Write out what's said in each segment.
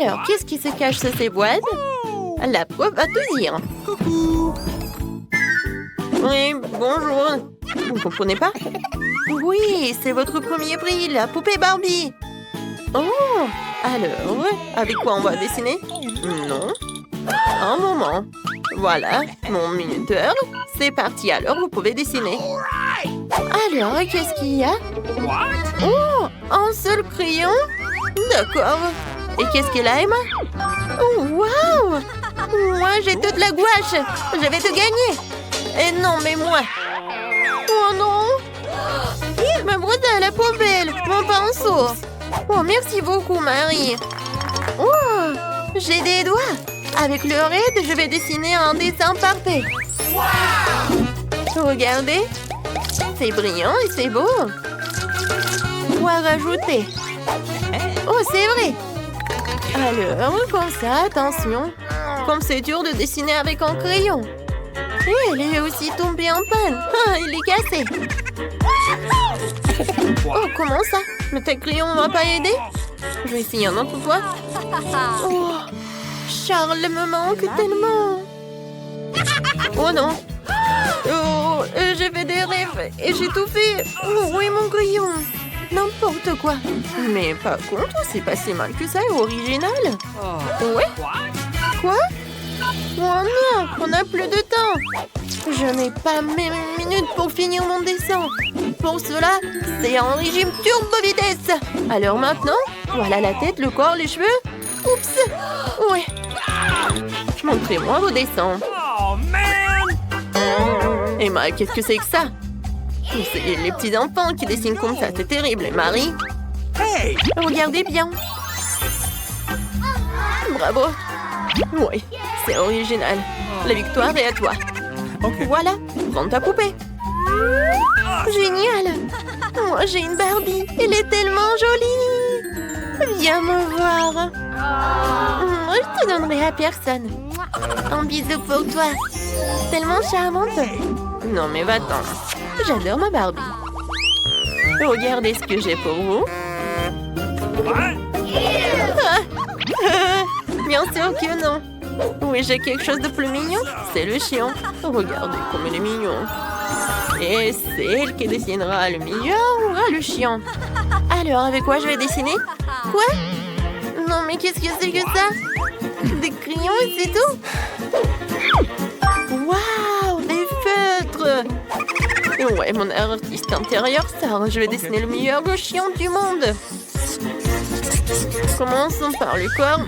Alors, qu'est-ce qui se cache sous ces boîtes? La prof va tout dire. Coucou. Oui, bonjour. Vous ne comprenez pas? Oui, c'est votre premier prix, la poupée Barbie. Oh, alors, avec quoi on va dessiner? Non. Un moment. Voilà, mon minuteur. C'est parti, alors vous pouvez dessiner. Alors, qu'est-ce qu'il y a? Oh, un seul crayon? D'accord. Et qu'est-ce qu'elle a, Emma? Oh, waouh! Moi, j'ai toute la gouache. Je vais te gagner. Et non, mais moi. Oh non! Ma brosse à la poubelle, mon pinceau. Oh, merci beaucoup, Marie. Oh, j'ai des doigts. Avec le raid, je vais dessiner un dessin parfait. Regardez. C'est brillant et c'est beau. Quoi rajouter? Oh, c'est vrai. Alors, comme ça, attention. Comme c'est dur de dessiner avec un crayon. Et elle est aussi tombée en panne. Ah, il est cassé. Oh, comment ça? Mais tes crayons ne m'ont pas aidé? Je vais essayer un autre fois. Oh, Charles me manque tellement. Oh non. Oh, j'ai fait des rêves et j'ai tout fait. Oh, où est mon crayon? N'importe quoi. Mais par contre, c'est pas si mal que ça et original. Ouais? Quoi? Oh non, on n'a plus de temps. Je n'ai pas même une minute pour finir mon dessin. Pour cela, c'est un régime turbo vitesse. Alors maintenant, voilà la tête, le corps, les cheveux. Oups. Ouais. Montrez-moi vos dessins. Oh, man! Emma, qu'est-ce que c'est que ça? C'est les petits enfants qui dessinent comme ça, c'est terrible. Et Marie? Hey! Regardez bien. Bravo. Oui, c'est original. La victoire est à toi. OK. Voilà, prends ta poupée. Génial. Moi, j'ai une Barbie. Elle est tellement jolie. Viens me voir. Moi, je te donnerai à personne. Un bisou pour toi. Tellement charmante. Non, mais va-t'en. J'adore ma Barbie. Regardez ce que j'ai pour vous. Bien sûr que non. Oui, j'ai quelque chose de plus mignon. C'est le chien. Regardez comme il est mignon. Et c'est elle qui dessinera le meilleur ou le chien. Alors, avec quoi je vais dessiner? Quoi? Non, mais qu'est-ce que c'est que ça? Des crayons et c'est tout? Waouh, des feutres! Ouais, mon artiste intérieur sort. Je vais dessiner le meilleur chien du monde. Commençons par le corps.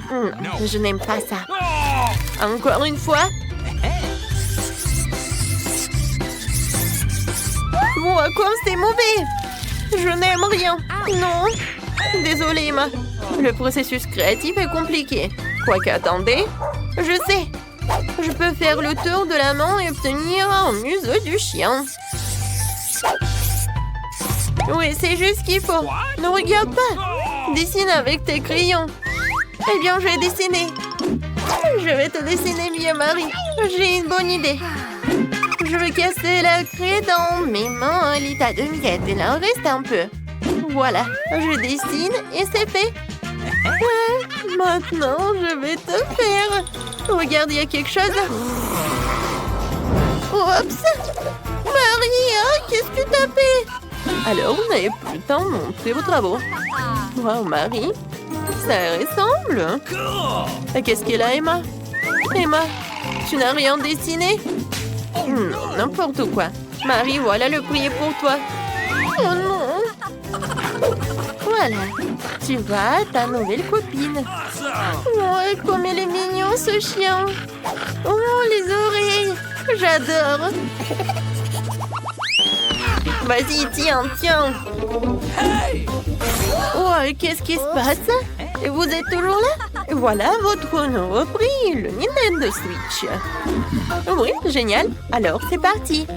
Je n'aime pas ça. Encore une fois. Bon, comme c'est mauvais. Je n'aime rien. Non. Désolée, Emma. Le processus créatif est compliqué. Quoique, attendez. Je sais. Je peux faire le tour de la main et obtenir un museau du chien. Oui, c'est juste ce qu'il faut. Ne regarde pas. Dessine avec tes crayons. Eh bien, je vais dessiner. Je vais te dessiner mieux, Marie. J'ai une bonne idée. Je vais casser la craie dans mes mains à l'état de miettes. Il en reste un peu. Voilà, je dessine et c'est fait. Maintenant, je vais te faire. Regarde, il y a quelque chose. Oups. Marie, qu'est-ce que tu as fait? Alors, vous n'avez plus le temps de montrer vos travaux. Wow, Marie, ça ressemble. Et qu'est-ce qu'elle a, Emma? Emma, tu n'as rien dessiné? Non, n'importe quoi. Marie, voilà le courrier pour toi. Oh non. Voilà, tu vois ta nouvelle copine. Oh, comme elle est mignon, ce chien. Oh, les oreilles. J'adore. Vas-y, tiens, tiens. Oh, qu'est-ce qui se passe? Vous êtes toujours là? Voilà votre nouveau prix, le Nintendo Switch. Oui, génial. Alors, c'est parti.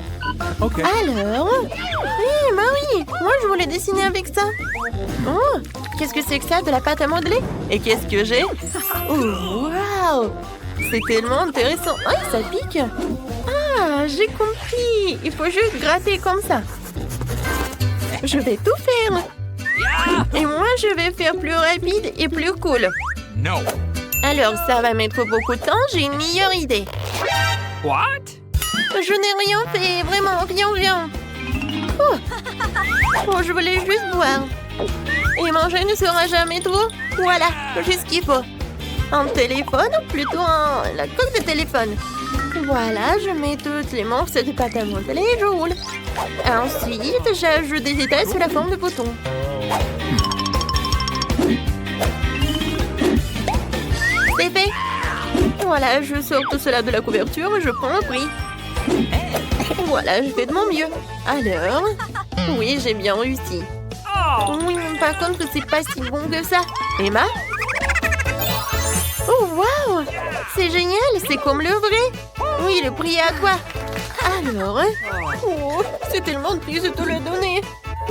OK. Alors... Hé, Marie, moi je voulais dessiner avec ça. Oh, qu'est-ce que c'est que ça, de la pâte à modeler? Et qu'est-ce que j'ai? Oh, waouh! C'est tellement intéressant. Ah, ça pique. Ah, j'ai compris. Il faut juste gratter comme ça. Je vais tout faire. Et moi, je vais faire plus rapide et plus cool. No. Alors, ça va mettre beaucoup de temps, j'ai une meilleure idée. What? Je n'ai rien fait, vraiment, rien. Oh, je voulais juste boire. Et manger ne sera jamais trop. Voilà, j'ai ce qu'il faut. Un téléphone, plutôt la coque de téléphone. Voilà, je mets toutes les morceaux de pâte à modeler et je roule. Ensuite, j'ajoute des étoiles sous la forme de boutons. C'est fait. Voilà, je sors tout cela de la couverture et je prends un prix. Voilà, je fais de mon mieux. Alors, oui, j'ai bien réussi. Oui, par contre, c'est pas si bon que ça. Emma? Oh, waouh! C'est génial, c'est comme le vrai. Oui, le prix est à quoi? Alors, oh, c'est tellement triste de te le donner.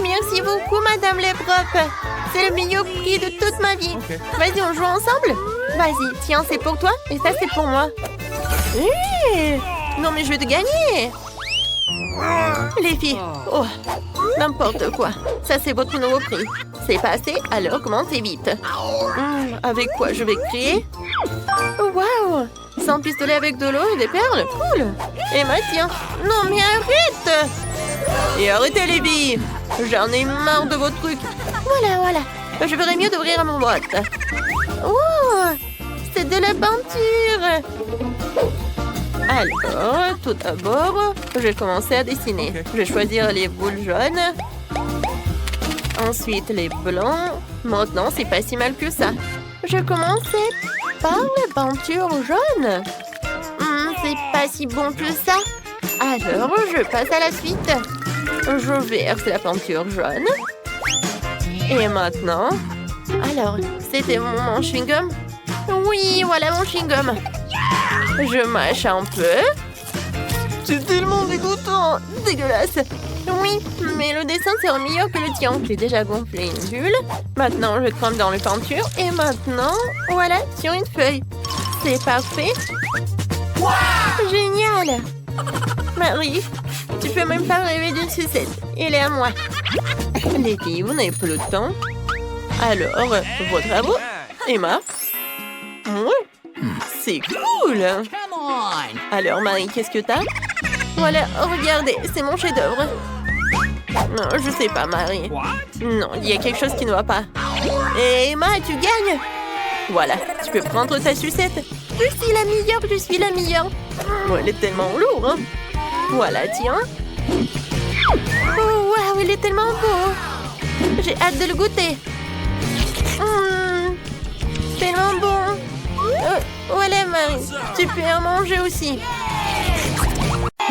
Merci beaucoup, Madame les profs. C'est le meilleur prix de toute ma vie. Okay. Vas-y, on joue ensemble? Vas-y, tiens, c'est pour toi et ça, c'est pour moi. Non, mais je vais te gagner. Les filles, oh, n'importe quoi. Ça, c'est votre nouveau prix. C'est passé, alors commentez vite. Avec quoi je vais crier? Waouh! Sans pistolet avec de l'eau et des perles? Cool! Emma, tiens. Non, mais arrête! Et arrêtez, les filles! J'en ai marre de vos trucs. Voilà. Je ferais mieux d'ouvrir mon boîte. Oh! C'est de la peinture! Alors, tout d'abord, je vais commencer à dessiner. Okay. Je vais choisir les boules jaunes. Ensuite, les blancs. Maintenant, c'est pas si mal que ça. Je commençais par la peinture jaune. C'est pas si bon que ça. Alors, je passe à la suite. Je verse la peinture jaune. Et maintenant... Alors, c'était mon chewing-gum? Oui, voilà mon chewing-gum. Je mâche un peu. C'est tellement dégoûtant. Dégueulasse. Oui, mais le dessin sera meilleur que le tien. J'ai déjà gonflé une bulle. Maintenant, je trempe dans les peintures. Et maintenant, voilà, sur une feuille. C'est parfait. Wow! Génial. Marie, tu peux même pas rêver d'une sucette. Il est à moi. Les filles, vous n'avez plus le temps. Alors, vos travaux? Emma? Oui. C'est cool. Come on. Alors, Marie, qu'est-ce que t'as? Voilà, regardez, c'est mon chef-d'œuvre. Non, je sais pas, Marie. What? Non, il y a quelque chose qui ne va pas. Et Emma, tu gagnes. Voilà, tu peux prendre ta sucette. Je suis la meilleure. Oh, elle est tellement lourde. Hein? Voilà, tiens. Oh, waouh, il est tellement beau. J'ai hâte de le goûter. Tellement bon. Voilà, Marie. Tu peux en manger aussi.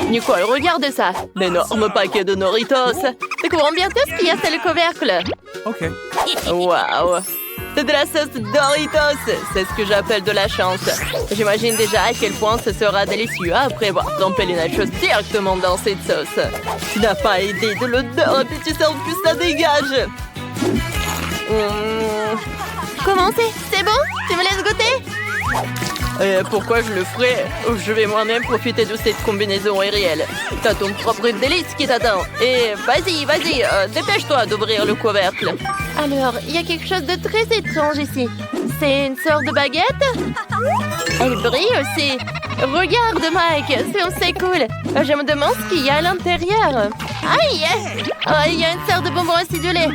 Nicole, regarde ça. L'énorme paquet de Doritos. Découvrons bientôt ce qu'il y a sur le couvercle. Okay. Waouh. C'est de la sauce Doritos. C'est ce que j'appelle de la chance. J'imagine déjà à quel point ce sera délicieux après avoir trempé les nachos directement dans cette sauce. Tu n'as pas idée de l'odeur et puis tu sens plus ça dégage. Comment c'est bon? Tu me laisses goûter? Pourquoi je le ferais? Je vais moi-même profiter de cette combinaison aérienne. T'as ton propre délice qui t'attend. Et vas-y, dépêche-toi d'ouvrir le couvercle. Alors, il y a quelque chose de très étrange ici. C'est une sorte de baguette? Elle brille aussi. Regarde, Mike, c'est cool. Je me demande ce qu'il y a à l'intérieur. Aïe! Il y a une sorte de bonbon acidulé.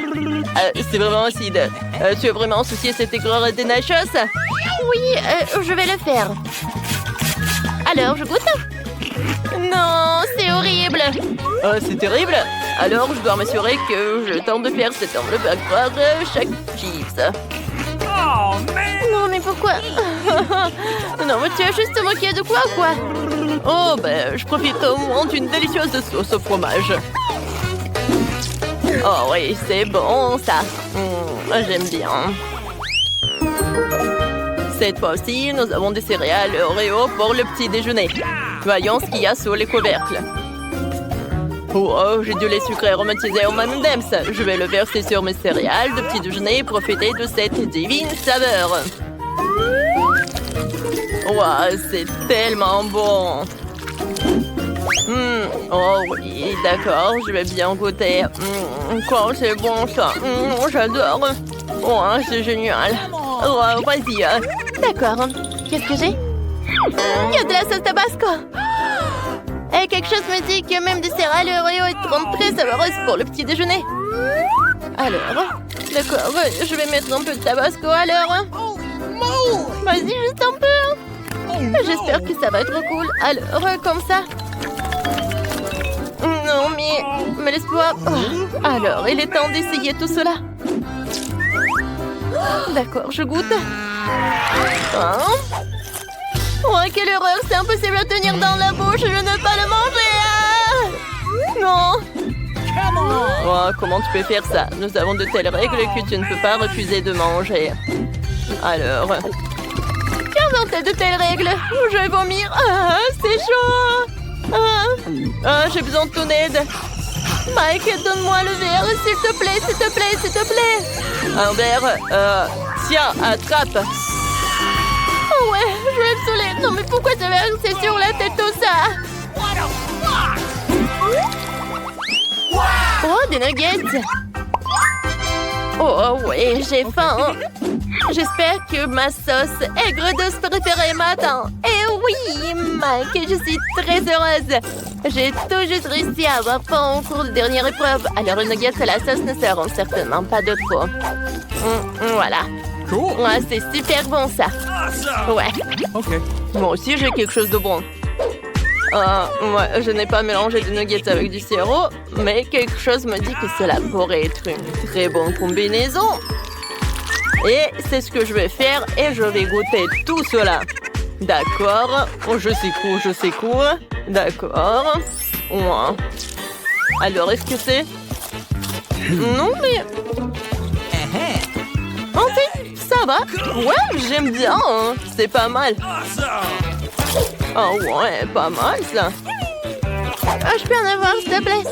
C'est vraiment acide. Tu as vraiment associé cette aigreur des nachos? Oui, je vais le faire. Alors, je goûte? Non, c'est horrible. C'est terrible. Alors, je dois m'assurer que je tente de faire cette enveloppe à croire chaque chips. Oh, man. Non, mais pourquoi? Non, mais tu as juste te moqué de quoi? Oh, je profite au moins d'une délicieuse sauce au fromage. Oh oui, c'est bon, ça. J'aime bien. Cette fois-ci, nous avons des céréales Oreo pour le petit déjeuner. Voyons ce qu'il y a sous les couvercles. Oh, j'ai du lait sucré aromatisé au M&M's. Je vais le verser sur mes céréales de petit déjeuner et profiter de cette divine saveur. Wow, c'est tellement bon. Oh oui, d'accord, je vais bien goûter. Quoi, c'est bon ça. J'adore. Oh, c'est génial. Oh, vas-y. D'accord. Qu'est-ce que j'ai? Il y a de la sauce tabasco. Et quelque chose me dit que même des céréales Oreo seront très savoreuses pour le petit déjeuner. Alors, d'accord, je vais mettre un peu de tabasco alors. Vas-y, juste un peu. J'espère que ça va être cool. Alors, comme ça. Non, mais laisse-moi. Oh. Alors, il est temps d'essayer tout cela. D'accord, je goûte. Hein? Oh, quelle horreur! C'est impossible à tenir dans la bouche! Je ne peux pas le manger! Ah non! Oh, comment tu peux faire ça? Nous avons de telles règles que tu ne peux pas refuser de manger. Alors... Qu'en ont-elles de telles règles? Je vais vomir! Ah, c'est chaud! J'ai besoin de ton aide! Mike, donne-moi le verre, s'il te plaît, s'il te plaît, s'il te plaît! Un verre, tiens, attrape! Oh ouais, je vais me saouler. Non mais pourquoi tu avais lancé sur la tête tout ça? Oh, des nuggets. Oh ouais, j'ai faim. J'espère que ma sauce aigre douce préférée m'attend. Et oui, Mike, je suis très heureuse. J'ai tout juste réussi à avoir faim au cours de dernière épreuve. Alors les nuggets et la sauce ne seront certainement pas de trop. Voilà. Cool. Ouais, c'est super bon ça. Ouais. Ok. Moi aussi, j'ai quelque chose de bon. Ouais, je n'ai pas mélangé de nuggets avec du sirop, mais quelque chose me dit que cela pourrait être une très bonne combinaison. Et c'est ce que je vais faire et je vais goûter tout cela. D'accord. Oh, je secoue. D'accord. Ouais. Alors, est-ce que c'est... Non, mais... En fait, ça va. Ouais, j'aime bien. Hein. C'est pas mal. Oh ouais, pas mal ça. Je peux en avoir, s'il te plaît?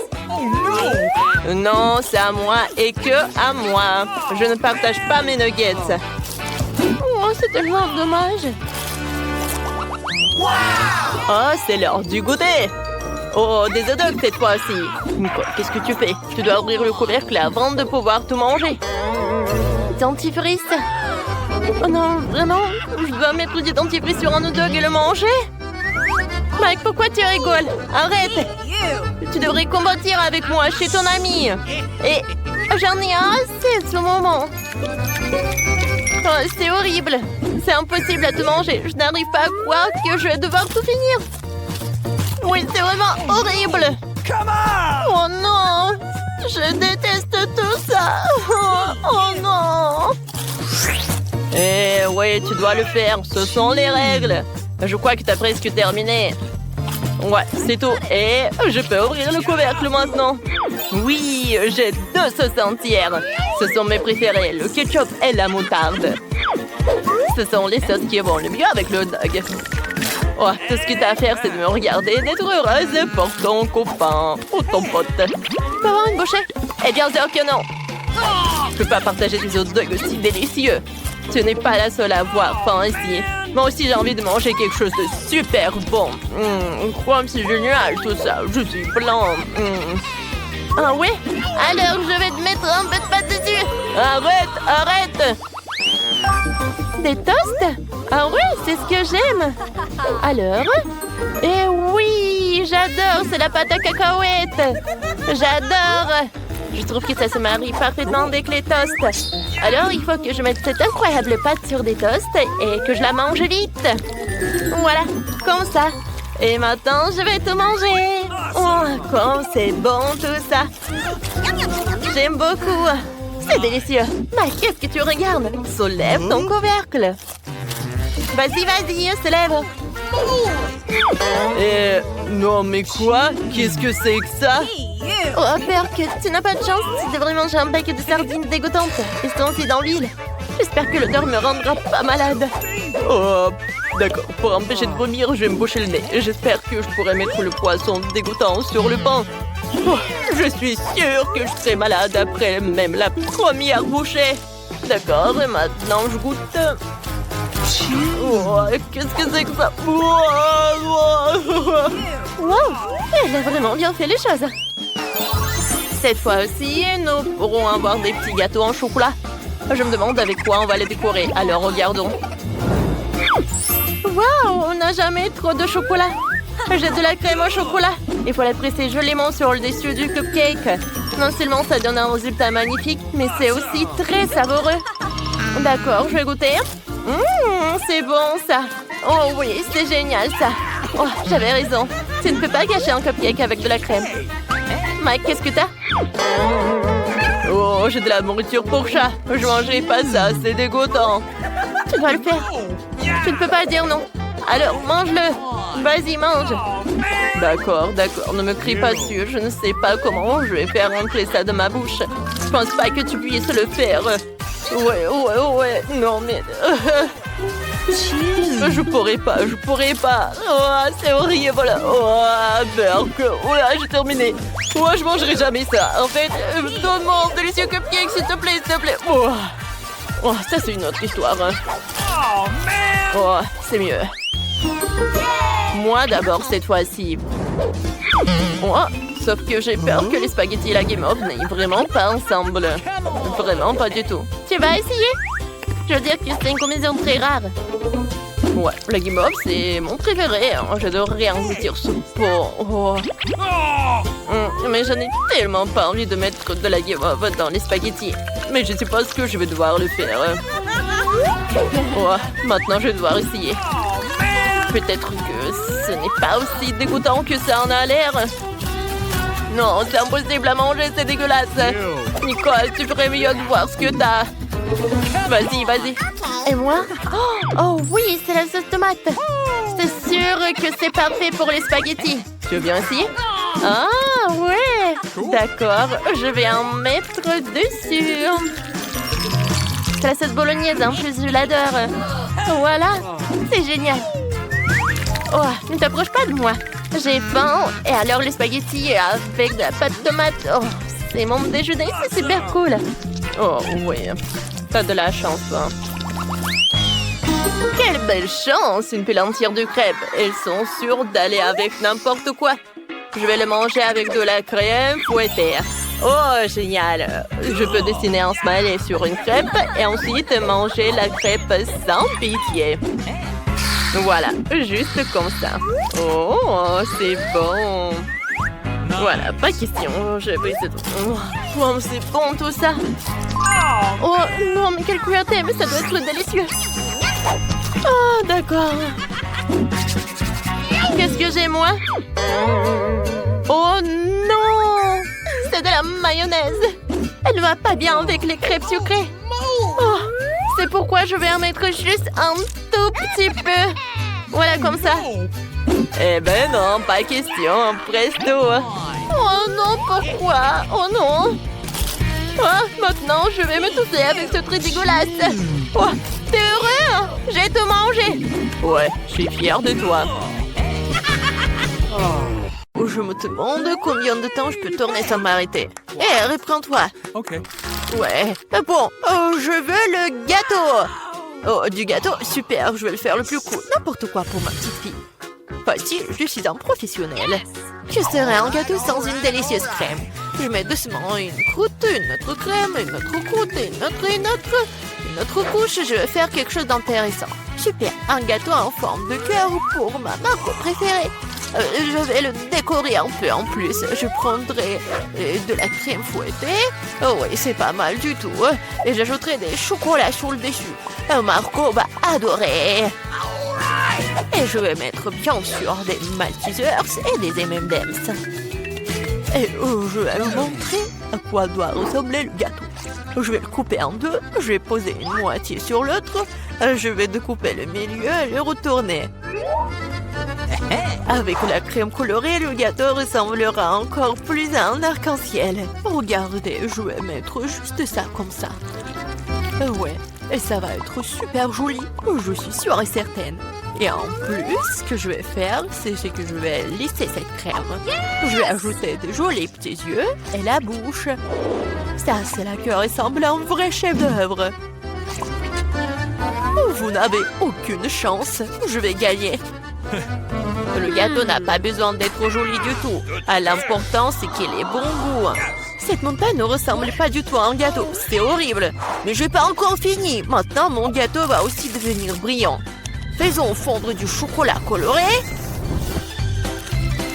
Non, c'est à moi et que à moi. Je ne partage pas mes nuggets. Oh, c'est tellement dommage. Oh, c'est l'heure du goûter. Oh, des hot dogs cette fois-ci. Qu'est-ce que tu fais? Tu dois ouvrir le couvercle avant de pouvoir tout manger. Dentifrice. Oh non, vraiment? Je dois mettre du dentifrice sur un hot dog et le manger? Mike, pourquoi tu rigoles? Arrête! Tu devrais combattre avec moi chez ton ami. Et j'en ai assez de ce moment. Oh, c'est horrible. C'est impossible à tout manger. Je n'arrive pas à croire que je vais devoir tout finir. Oui, c'est vraiment horrible. Oh non! Je déteste tout ça. Oh non! Eh oui, tu dois le faire. Ce sont les règles. Je crois que tu as presque terminé. Ouais, c'est tout. Et je peux ouvrir le couvercle maintenant. Oui, j'ai 2 sauces entières. Ce sont mes préférées, le ketchup et la moutarde. Ce sont les sauces qui vont le mieux avec le hot dog. Oh, tout ce que tu as à faire, c'est de me regarder et d'être heureuse pour ton copain ou ton pote. Tu peux avoir une bouchée? Eh bien sûr que non. Je peux pas partager des hot dogs aussi délicieux. Tu n'es pas la seule à avoir faim ici. Moi aussi, j'ai envie de manger quelque chose de super bon. Quoi, c'est génial tout ça. Je suis plein. Ah ouais? Alors, je vais te mettre un peu de pâte dessus. Arrête! Des toasts? Ah ouais, c'est ce que j'aime. Alors? Eh oui, j'adore, c'est la pâte à cacahuètes. J'adore. Je trouve que ça se marie parfaitement avec les toasts. Alors, il faut que je mette cette incroyable pâte sur des toasts et que je la mange vite. Voilà, comme ça. Et maintenant, je vais tout manger. Oh, comme c'est bon tout ça. J'aime beaucoup. C'est délicieux. Mais qu'est-ce que tu regardes? Soulève ton couvercle. Vas-y, se lève. Non, mais quoi? Qu'est-ce que c'est que ça? Oh, Perk, tu n'as pas de chance. Tu devrais manger un bec de sardines dégoûtantes. Ils sont aussi dans l'huile. J'espère que l'odeur me rendra pas malade. Oh, d'accord. Pour empêcher de vomir, je vais me boucher le nez. J'espère que je pourrai mettre le poisson dégoûtant sur le pain. Oh, je suis sûre que je serai malade après même la première bouchée. D'accord, et maintenant je goûte. Oh, qu'est-ce que c'est que ça? Wow, elle a vraiment bien fait les choses. Cette fois aussi, nous pourrons avoir des petits gâteaux en chocolat. Je me demande avec quoi on va les décorer. Alors, regardons. Waouh, on n'a jamais trop de chocolat. J'ai de la crème au chocolat. Il faut la presser joliment sur le dessus du cupcake. Non seulement ça donne un résultat magnifique, mais c'est aussi très savoureux. D'accord, je vais goûter. C'est bon ça. Oh oui, c'est génial ça. Oh, j'avais raison. Tu ne peux pas gâcher un cupcake avec de la crème. Mike, qu'est-ce que t'as? Oh, j'ai de la nourriture pour chat. Je mangerai pas ça, c'est dégoûtant. Tu dois le faire. Tu ne peux pas dire non. Alors, mange-le. Vas-y, mange. D'accord, ne me crie pas dessus. Je ne sais pas comment je vais faire rentrer ça de ma bouche. Je pense pas que tu puisses le faire. Ouais. Non, mais... Je pourrais pas. Oh, c'est horrible. Oh, Berk. Voilà, j'ai terminé. Oh, je mangerai jamais ça. En fait, donne-moi un délicieux cupcake, s'il te plaît. Oh, ça, c'est une autre histoire. Oh, man! Oh, c'est mieux. Moi d'abord cette fois-ci. Oh, sauf que j'ai peur que les spaghettis et la guimauve n'aillent vraiment pas ensemble. Vraiment pas du tout. Tu vas essayer? Je veux dire que c'est une combinaison très rare. Ouais, la guimauve c'est mon préféré. J'adorerais engloutir ce pot. Oh. Mais j'en ai tellement pas envie de mettre de la guimauve dans les spaghettis. Mais je suppose que je vais devoir le faire. Oh, maintenant je vais devoir essayer. Peut-être que ce n'est pas aussi dégoûtant que ça en a l'air. Non, c'est impossible à manger, c'est dégueulasse. Nicole, tu ferais mieux de voir ce que t'as. Vas-y. Et moi? Oh oui, c'est la sauce tomate. C'est sûr que c'est parfait pour les spaghettis. Tu veux bien essayer? Ah, ouais. D'accord, je vais en mettre dessus. C'est la sauce bolognaise, en plus je l'adore. Voilà, c'est génial. Oh, ne t'approche pas de moi. J'ai faim. Et alors les spaghettis avec de la pâte tomate. Oh, c'est mon déjeuner, c'est super cool. Oh, oui. T'as de la chance, hein. Quelle belle chance, une pile entière de crêpes. Elles sont sûres d'aller avec n'importe quoi. Je vais le manger avec de la crème fouettée. Oh, génial. Je peux dessiner un smiley sur une crêpe et ensuite manger la crêpe sans pitié. Voilà, juste comme ça. Oh, c'est bon. Voilà, pas question. Je vais essayer de... Oh, c'est bon tout ça. Oh, non, mais quelle cruauté, mais ça doit être délicieux. Oh, d'accord. Qu'est-ce que j'ai, moi? Oh, non! C'est de la mayonnaise. Elle va pas bien avec les crêpes sucrées. Oh, c'est pourquoi je vais en mettre juste un tout petit peu. Voilà, comme ça. Eh ben non, pas question. Presto. Oh non, pourquoi? Oh non. Oh, maintenant, je vais me tousser avec ce truc dégueulasse. Oh, t'es heureux? J'ai tout mangé. Ouais, je suis fière de toi. Oh, je me demande combien de temps je peux tourner sans m'arrêter. Eh, reprends-toi. OK. Ouais. Bon, je veux le gâteau. Oh, du gâteau, super, je vais le faire le plus cool. N'importe quoi pour ma petite fille. Voici, je suis un professionnel. Que serait un gâteau sans une délicieuse crème? Je mets doucement une croûte, une autre crème, une autre croûte, une autre couche. Je vais faire quelque chose d'intéressant. Super, un gâteau en forme de cœur pour ma marque préférée. Je vais le décorer un peu en plus. Je prendrai de la crème fouettée. Oh oui, c'est pas mal du tout. Et j'ajouterai des chocolats sur le dessus. Marco va adorer. Et je vais mettre bien sûr des Maltesers et des M&M's. Et je vais vous montrer à quoi doit ressembler le gâteau. Je vais le couper en deux. Je vais poser une moitié sur l'autre. Je vais découper le milieu et le retourner. Avec la crème colorée, le gâteau ressemblera encore plus à un arc-en-ciel. Regardez, je vais mettre juste ça comme ça. Ouais, et ça va être super joli, je suis sûre et certaine. Et en plus, ce que je vais faire, c'est que je vais lisser cette crème. Je vais ajouter des jolis petits yeux et la bouche. Ça, c'est là que ressemble à un vrai chef-d'œuvre. Vous n'avez aucune chance, je vais gagner. Le gâteau n'a pas besoin d'être joli du tout. L'important, c'est qu'il ait bon goût. Cette montagne ne ressemble pas du tout à un gâteau. C'est horrible. Mais je n'ai pas encore fini. Maintenant, mon gâteau va aussi devenir brillant. Faisons fondre du chocolat coloré.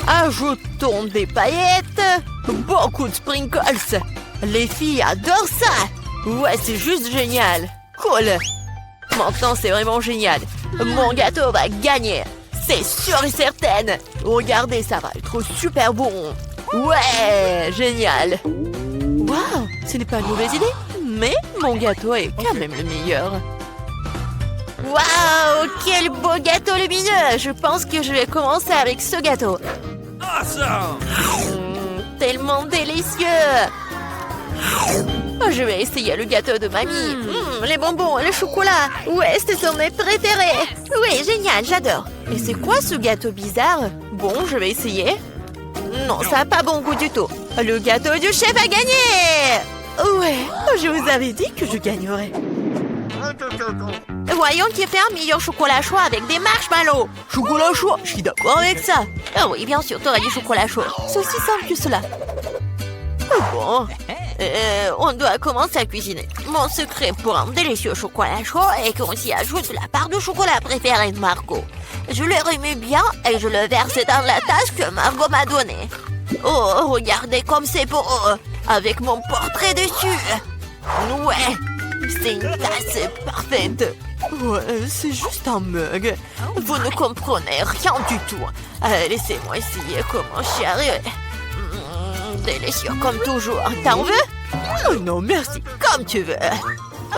Ajoutons des paillettes. Beaucoup de sprinkles. Les filles adorent ça. Ouais, c'est juste génial. Cool. Maintenant, c'est vraiment génial. Mon gâteau va gagner. C'est sûr et certain. Regardez, ça va être super bon. Ouais, génial. Waouh, ce n'est pas une mauvaise idée. Mais mon gâteau est quand même le meilleur. Waouh, quel beau gâteau lumineux. Je pense que je vais commencer avec ce gâteau. Awesome! Tellement délicieux. Je vais essayer le gâteau de mamie. Les bonbons, le chocolat. Ouais, ce sont mes préférés. Oui, génial, j'adore. Et c'est quoi ce gâteau bizarre? Bon, je vais essayer. Non, ça n'a pas bon goût du tout. Le gâteau du chef a gagné. Ouais, je vous avais dit que je gagnerais. Voyons qui fait un meilleur chocolat chaud avec des marshmallows. Chocolat chaud, je suis d'accord avec ça. Ah oui, bien sûr, t'aurais du chocolat chaud. C'est aussi simple que cela. Bon, on doit commencer à cuisiner. Mon secret pour un délicieux chocolat chaud est qu'on s'y ajoute la part de chocolat préférée de Margot. Je le remue bien et je le verse dans la tasse que Margot m'a donnée. Oh, regardez comme c'est beau, avec mon portrait dessus. Ouais, c'est une tasse parfaite. Ouais, c'est juste un mug. Vous ne comprenez rien du tout. Laissez-moi essayer comment j'y arrive. Délicieux comme toujours. T'en veux? Oh non, merci. Comme tu veux.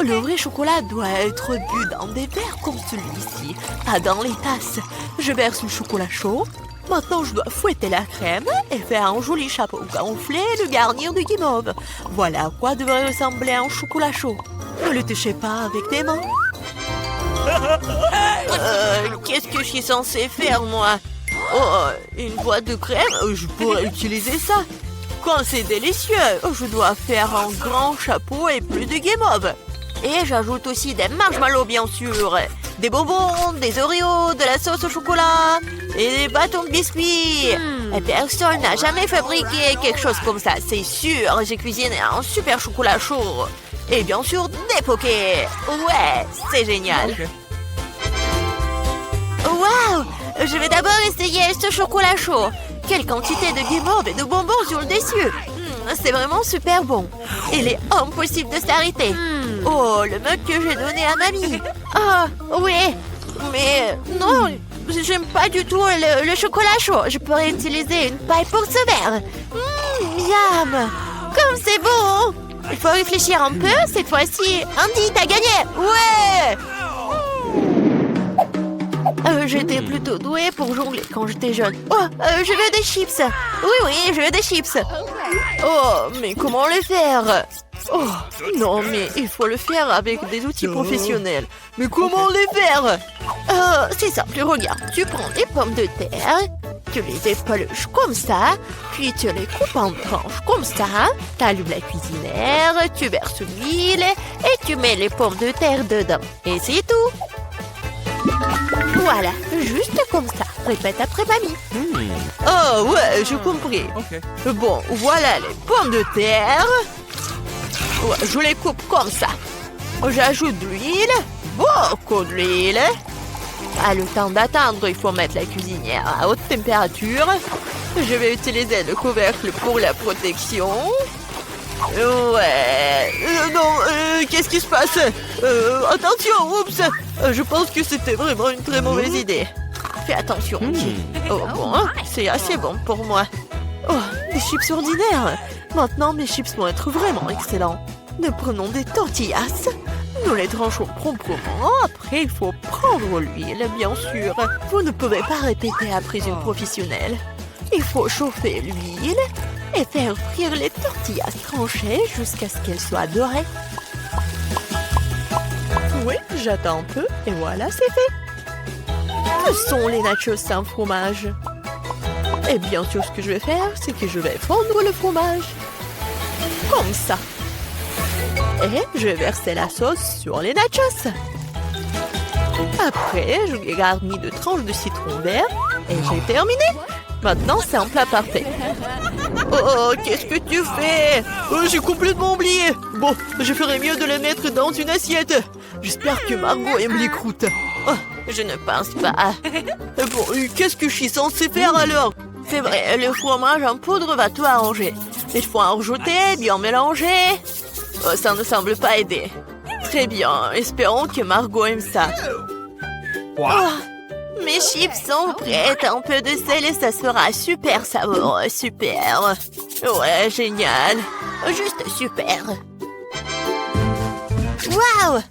Le vrai chocolat doit être bu dans des verres comme celui-ci, pas dans les tasses. Je verse le chocolat chaud. Maintenant, je dois fouetter la crème et faire un joli chapeau gonflé et le garnir de guimauve. Voilà à quoi devrait ressembler un chocolat chaud. Ne le touchez pas avec tes mains. Qu'est-ce que je suis censée faire, moi? Oh, une boîte de crème? Je pourrais utiliser ça. Quand c'est délicieux, je dois faire un grand chapeau et plus de guimauve. Et j'ajoute aussi des marshmallows, bien sûr. Des bonbons, des Oreos, de la sauce au chocolat et des bâtons de biscuits. Et personne n'a jamais fabriqué quelque chose comme ça, c'est sûr. J'ai cuisiné un super chocolat chaud. Et bien sûr, des pokés. Ouais, c'est génial. Waouh! Je vais d'abord essayer ce chocolat chaud. Quelle quantité de guimauve et de bonbons sur le dessus. C'est vraiment super bon. Il est impossible de s'arrêter. Oh, le mug que j'ai donné à mamie. Ah, oui. Mais non, j'aime pas du tout le chocolat chaud. Je pourrais utiliser une paille pour ce verre. Miam. Comme c'est bon. Il faut réfléchir un peu. Cette fois-ci, Andy, t'as gagné. Ouais. J'étais plutôt douée pour jongler quand j'étais jeune. Oh, je veux des chips. Oui, je veux des chips. Oh, mais comment le faire? Oh, non, mais il faut le faire avec des outils professionnels. Mais comment les faire? C'est simple, regarde. Tu prends des pommes de terre, tu les épluches comme ça, puis tu les coupes en tranches comme ça. Tu allumes la cuisinière, tu verses l'huile et tu mets les pommes de terre dedans. Et c'est tout. Voilà, juste comme ça. Répète après mamie. Oh ouais, j'ai compris. Bon, voilà les pommes de terre. Ouais, je les coupe comme ça. J'ajoute de l'huile, beaucoup de l'huile. Le temps d'attendre, il faut mettre la cuisinière à haute température. Je vais utiliser le couvercle pour la protection. Ouais. Non, qu'est-ce qui se passe? Attention, oups. Je pense que c'était vraiment une très mauvaise idée. Fais attention. Oh bon, c'est assez bon pour moi. Oh, des chips ordinaires. Maintenant, mes chips vont être vraiment excellents. Nous prenons des tortillas. Nous les tranchons proprement. Après, il faut prendre l'huile, bien sûr. Vous ne pouvez pas répéter après une professionnelle. Il faut chauffer l'huile et faire frire les tortillas tranchées jusqu'à ce qu'elles soient dorées. Oui, j'attends un peu et voilà, c'est fait. Que sont les nachos sans fromage? Et bien sûr, ce que je vais faire, c'est que je vais fondre le fromage. Comme ça. Et je vais verser la sauce sur les nachos. Après, je les garnis de tranches de citron vert et j'ai terminé. Maintenant, c'est un plat parfait. Oh, qu'est-ce que tu fais? J'ai complètement oublié. Bon, je ferais mieux de les mettre dans une assiette. J'espère que Margot aime les croûtes. Oh, je ne pense pas. Bon, qu'est-ce que je suis censée faire alors? C'est vrai, le fromage en poudre va tout arranger. Il faut en rajouter, bien mélanger. Oh, ça ne semble pas aider. Très bien, espérons que Margot aime ça. Oh, mes chips sont prêtes. Un peu de sel et ça sera super savoureux. Super. Ouais, génial. Juste super. Waouh!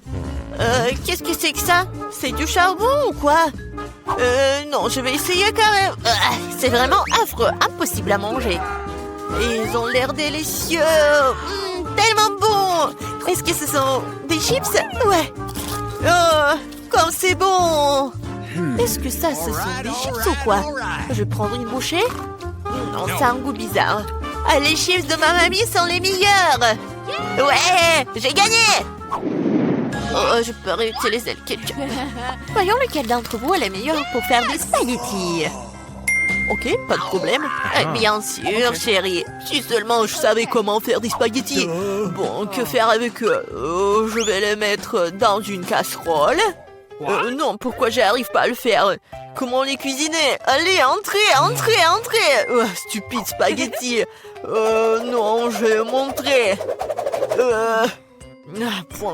Qu'est-ce que c'est que ça? C'est du charbon ou quoi? Non, je vais essayer quand même. C'est vraiment affreux, impossible à manger. Ils ont l'air délicieux. Tellement bon. Est-ce que ce sont des chips? Ouais. Oh, comme c'est bon. Est-ce que ça, ce sont des chips ou quoi? Je vais prendre une bouchée. Non, ça a un goût bizarre. Ah, les chips de ma mamie sont les meilleurs. Ouais, j'ai gagné. Oh, je peux réutiliser le ketchup. Voyons lequel d'entre vous est le meilleur pour faire des spaghettis. Ok, pas de problème. Bien sûr, chérie. Si seulement je savais comment faire des spaghettis. Bon, que faire avec eux? Je vais les mettre dans une casserole. Non, pourquoi j'arrive pas à le faire? Comment les cuisiner? Allez, entrez. Stupide spaghetti. Non, je vais montrer.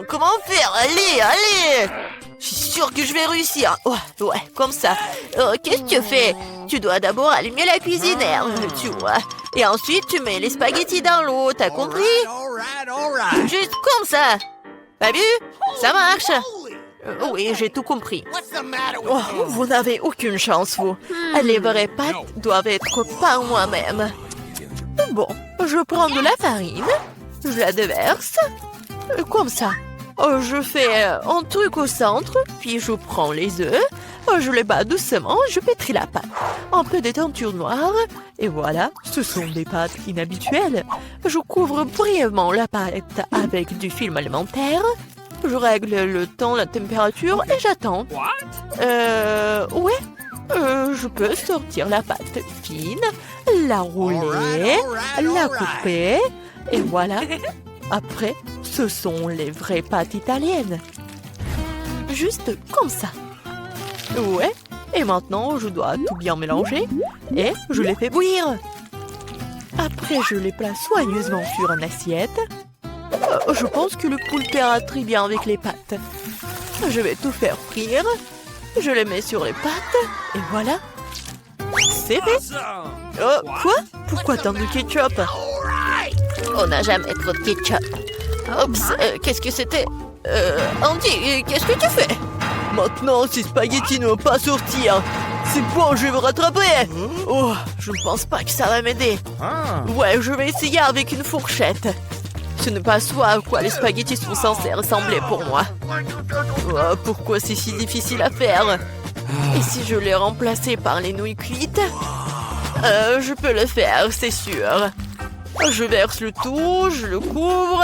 Comment faire? Allez. Je suis sûre que je vais réussir. Ouais, comme ça. Qu'est-ce que tu fais? Tu dois d'abord allumer la cuisinière, tu vois. Et ensuite, tu mets les spaghettis dans l'eau, t'as compris? Juste comme ça. T'as vu? Ça marche. Oui, j'ai tout compris. Oh, vous n'avez aucune chance, vous. Les vraies pâtes doivent être par moi-même. Bon, je prends de la farine, je la déverse, comme ça. Je fais un truc au centre, puis je prends les œufs, je les bats doucement, je pétris la pâte. Un peu de teinture noire, et voilà, ce sont des pâtes inhabituelles. Je couvre brièvement la pâte avec du film alimentaire. Je règle le temps, la température et j'attends. Ouais. Je peux sortir la pâte fine, la rouler, la couper, et voilà. Après, ce sont les vraies pâtes italiennes. Juste comme ça. Ouais. Et maintenant, je dois tout bien mélanger et je les fais bouillir. Après, je les place soigneusement sur une assiette. Je pense que le poulpe ira très bien avec les pâtes. Je vais tout faire frire. Je les mets sur les pâtes. Et voilà. C'est fait. Quoi? Pourquoi tant de ketchup? On n'a jamais trop de ketchup. Oups, qu'est-ce que c'était? Andy, qu'est-ce que tu fais? Maintenant, ces spaghettis ne vont pas sortir. C'est bon, je vais me rattraper. Oh, je ne pense pas que ça va m'aider. Ouais, je vais essayer avec une fourchette. Ce n'est pas soit à quoi les spaghettis sont censés ressembler pour moi. Oh, pourquoi c'est si difficile à faire? Et si je les remplaçais par les nouilles cuites? Je peux le faire, c'est sûr. Je verse le tout, je le couvre.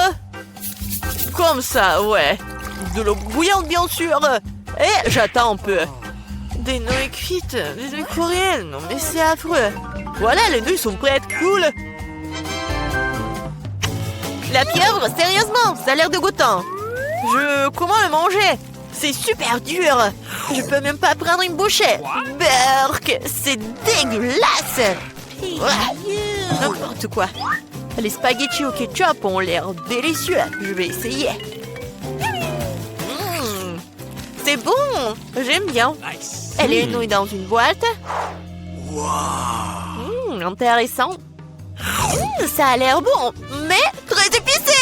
Comme ça, ouais. De l'eau bouillante, bien sûr. Et j'attends un peu. Des nouilles cuites, des nouilles coréennes. Non, mais c'est affreux. Voilà, les nouilles sont prêtes, cool. La pieuvre, sérieusement, ça a l'air dégoûtant. Comment le manger? C'est super dur. Je peux même pas prendre une bouchée. Berk, c'est dégueulasse. N'importe quoi. Les spaghettis au ketchup ont l'air délicieux. Je vais essayer. C'est bon. J'aime bien. Et les nouilles dans une boîte. Intéressant. Ça a l'air bon, mais très épicé.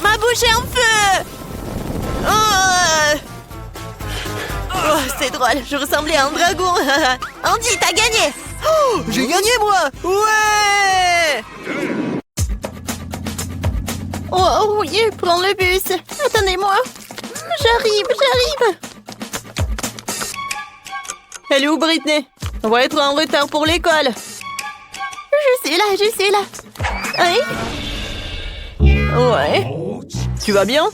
Ma bouche est en feu. C'est drôle, je ressemblais à un dragon. Andy, t'as gagné. J'ai gagné, moi. Ouais. Oh oui, prends le bus. Attendez-moi. J'arrive. Elle est où, Britney? On va être en retard pour l'école. Je suis là. Hein? Ouais. Tu vas bien?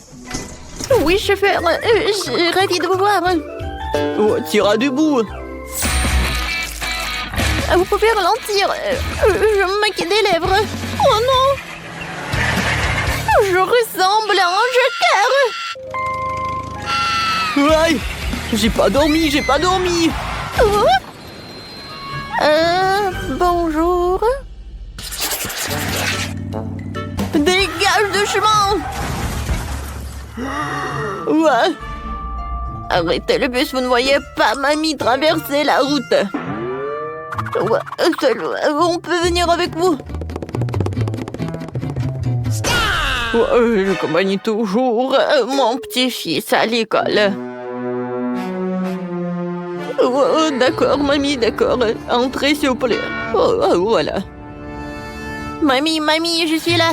Oui, chauffeur. Je suis ravie de vous voir. Oh, t'iras debout. Vous pouvez ralentir. Je me maquille des lèvres. Oh non! Je ressemble à un joker. Aïe! J'ai pas dormi. Oh. Bonjour. Dégage de chemin. Ouais. Arrêtez le bus, vous ne voyez pas mamie traverser la route. Ouais, on peut venir avec vous. Ouais, j'accompagne toujours mon petit-fils à l'école. D'accord, mamie, d'accord. Entrez, s'il vous plaît. Voilà. Mamie, je suis là.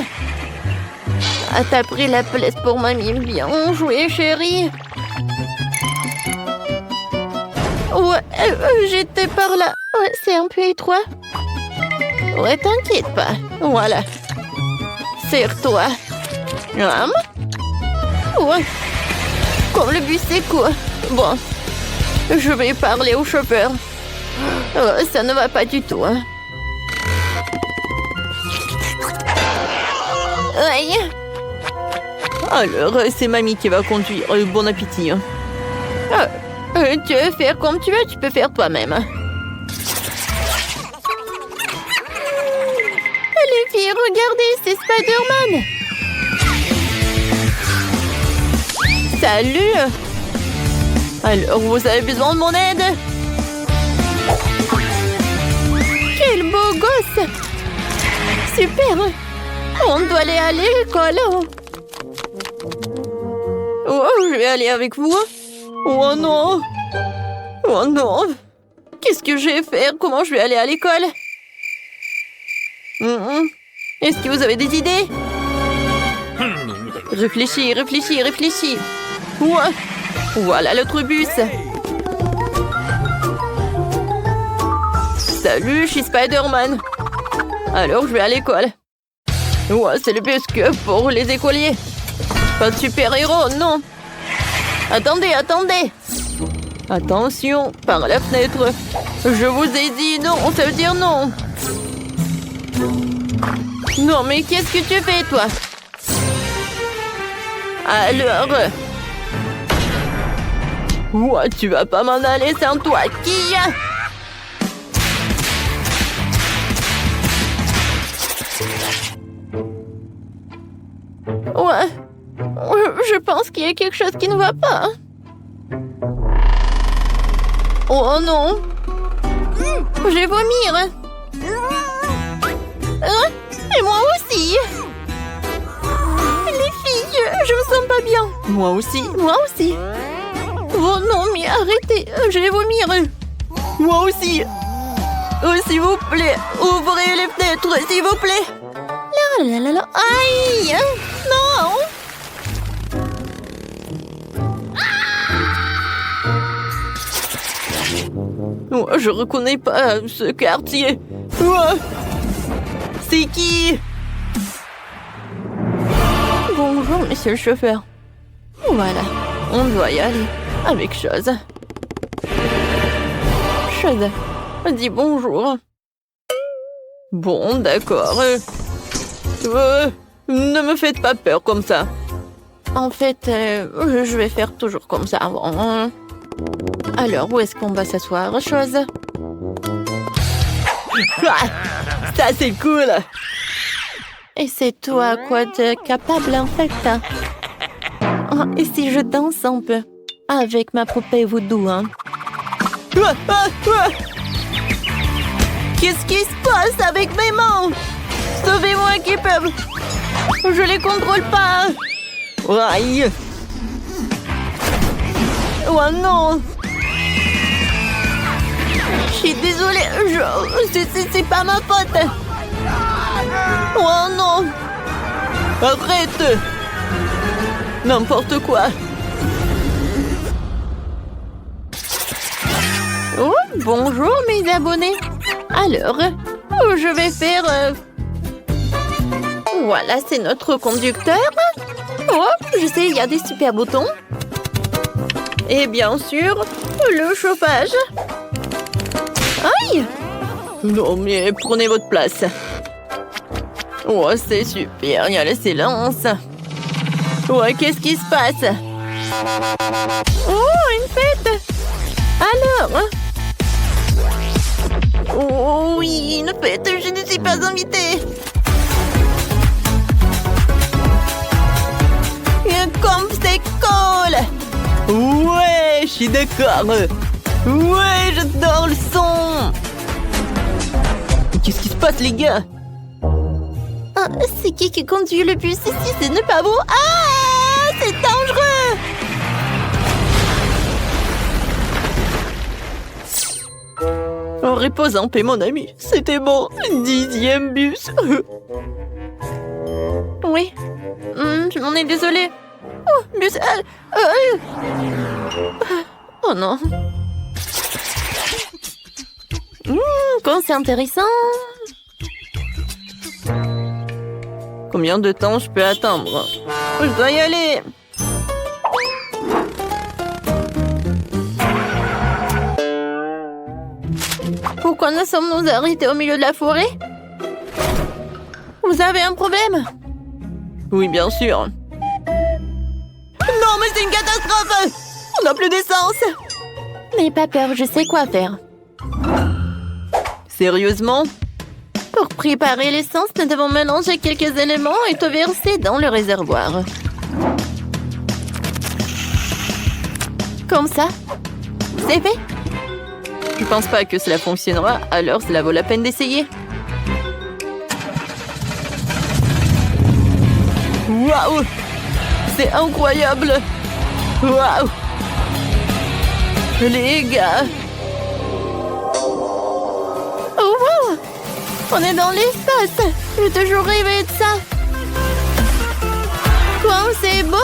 Ah, t'as pris la place pour mamie. Bien joué, chérie. Ouais, j'étais par là. Ouais, c'est un peu étroit. Ouais, t'inquiète pas. Voilà. Serre-toi. Ouais. Comme le bus est court. Bon. Je vais parler au chauffeur. Ça ne va pas du tout. Hein. Aïe. Alors, c'est mamie qui va conduire. Bon appétit. Tu veux faire comme tu veux, tu peux faire toi-même. Les filles, regardez, c'est Spider-Man. Salut. Alors, vous avez besoin de mon aide? Quel beau gosse! Super! On doit aller à l'école. Oh, je vais aller avec vous. Oh non! Oh non! Qu'est-ce que je vais faire? Comment je vais aller à l'école? Est-ce que vous avez des idées? Réfléchis. Ouais. Voilà l'autre bus. Salut, je suis Spider-Man. Alors, je vais à l'école. Ouais, c'est le bus que pour les écoliers. Pas de super-héros, non. Attendez. Attention, par la fenêtre. Je vous ai dit non, ça veut dire non. Non, mais qu'est-ce que tu fais, toi? Alors... Ouais, tu vas pas m'en aller sans toi, qui? Ouais, je pense qu'il y a quelque chose qui ne va pas. Oh non, je vais vomir. Et moi aussi. Les filles, je me sens pas bien. Moi aussi. Oh non, mais arrêtez, je vais vomir. Moi aussi. Oh, s'il vous plaît, ouvrez les fenêtres, s'il vous plaît. Là. Aïe. Non. Oh, je reconnais pas ce quartier. Oh. C'est qui? Bonjour, monsieur le chauffeur. Voilà, on doit y aller. Avec Chose. Dis bonjour. Bon, d'accord. Ne me faites pas peur comme ça. En fait, je vais faire toujours comme ça. Bon. Alors, où est-ce qu'on va s'asseoir, Chose? Ça, c'est cool. Et c'est toi, quoi de capable, en fait? Et si je danse un peu? Avec ma poupée voodoo, hein? Qu'est-ce qui se passe avec mes mains? Sauvez-moi, qui peuvent. Je les contrôle pas. Aïe. Oh non. Je suis désolée. C'est pas ma faute. Oh non. Arrête. N'importe quoi. Oh, bonjour mes abonnés. Alors, je vais faire... Voilà, c'est notre conducteur. Oh, je sais, il y a des super boutons. Et bien sûr, le chauffage. Aïe! Non, mais prenez votre place. Oh, c'est super, il y a le silence. Ouais, qu'est-ce qui se passe? Oh, une fête! Alors? Oh oui, une fête, je ne suis pas invitée. Un Comfsecole! Ouais, je suis d'accord. Ouais, j'adore le son. Qu'est-ce qui se passe, les gars? Ah, c'est qui conduit le bus ici? Ce n'est pas beau. Ah, c'est dangereux! En repose en paix, mon ami. C'était mon 10e bus. Oui, je m'en ai désolée. Oh, bus... Oh non. Quand c'est intéressant. Combien de temps je peux attendre? Je dois y aller. Pourquoi nous sommes-nous arrêtés au milieu de la forêt? Vous avez un problème? Oui, bien sûr. Non, mais c'est une catastrophe! On n'a plus d'essence. N'ayez pas peur, je sais quoi faire. Sérieusement? Pour préparer l'essence, nous devons mélanger quelques éléments et tout verser dans le réservoir. Comme ça. C'est fait? Je pense pas que cela fonctionnera, alors cela vaut la peine d'essayer. Waouh! C'est incroyable! Waouh! Les gars! Oh wow! On est dans l'espace! J'ai toujours rêvé de ça! Comme c'est beau!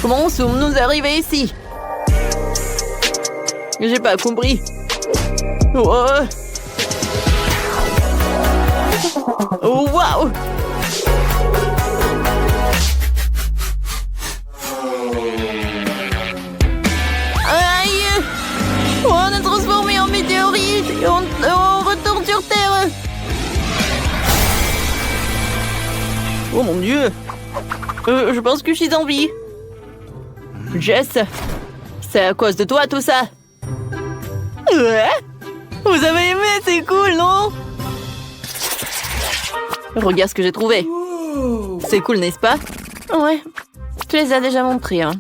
Comment sommes-nous arrivés ici? J'ai pas compris. Oh, oh waouh! Aïe! On est transformé en météorite et on retourne sur Terre! Oh mon Dieu! Je pense que je suis en vie. Jess, c'est à cause de toi tout ça. Ouais? Vous avez aimé, c'est cool, non? Regarde ce que j'ai trouvé. C'est cool, n'est-ce pas? Ouais, tu les as déjà montrés, hein.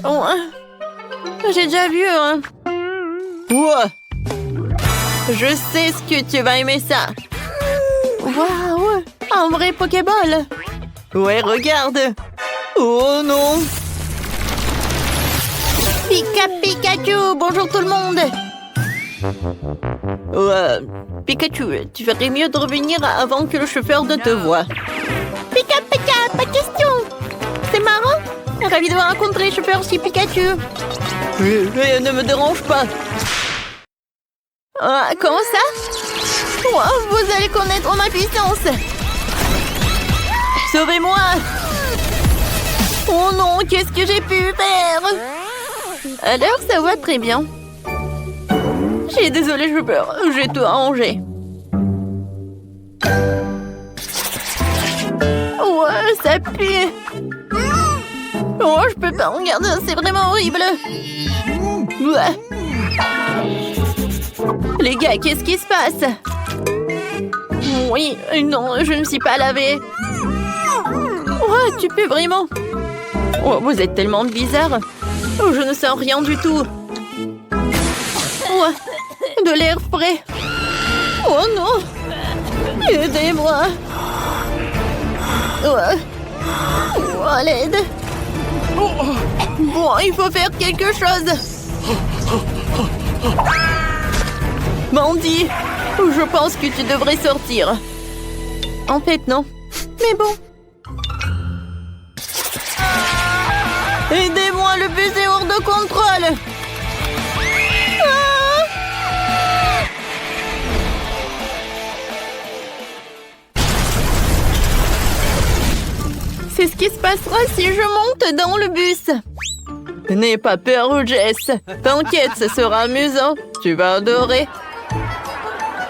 Ouais. J'ai déjà vu, hein. Wow. Je sais ce que tu vas aimer ça. Waouh! Un vrai Pokéball! Ouais, regarde. Oh non! Pikachu! Bonjour tout le monde! Pikachu, tu ferais mieux de revenir avant que le chauffeur ne te voie. Pika, pas de question! C'est marrant! Ravi de vous rencontrer, chauffeur chez Pikachu! Ne me dérange pas. Ah, comment ça? Wow, vous allez connaître ma puissance! Sauvez-moi! Oh non, qu'est-ce que j'ai pu faire? Alors, ça va très bien. Je suis désolée, j'ai peur. J'ai tout arrangé. Ouais, ça pue. Oh, je peux pas regarder, c'est vraiment horrible. Ouais. Les gars, qu'est-ce qui se passe? Oui, non, je ne me suis pas lavée. Oh, tu peux vraiment? Oh, vous êtes tellement bizarre. Oh, je ne sens rien du tout. Oh, de l'air frais. Oh non! Aidez-moi! Oh, à l'aide! Bon, il faut faire quelque chose! Mandy, je pense que tu devrais sortir. En fait, non. Mais bon. Aidez-moi, le bus est hors de contrôle! C'est ce qui se passera si je monte dans le bus. N'aie pas peur, Jess. T'inquiète, ce sera amusant. Tu vas adorer.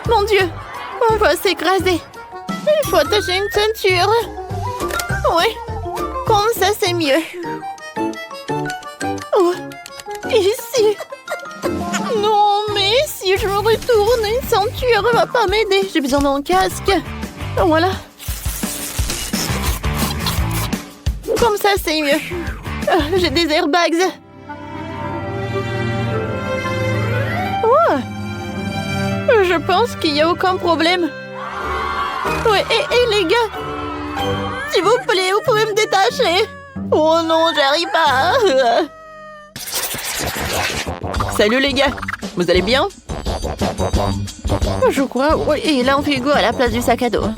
Mon Dieu, on va s'écraser. Il faut attacher une ceinture. Oui, comme ça c'est mieux. Oh, ici. Non, mais si je me retourne, une ceinture va pas m'aider. J'ai besoin d'un casque. Voilà. Comme ça c'est mieux. J'ai des airbags. Oh. Je pense qu'il n'y a aucun problème. Ouais, et les gars, s'il vous plaît, vous pouvez me détacher. Oh non, j'arrive pas. Salut les gars, vous allez bien? Je crois, oui, et là on fait go à la place du sac à dos.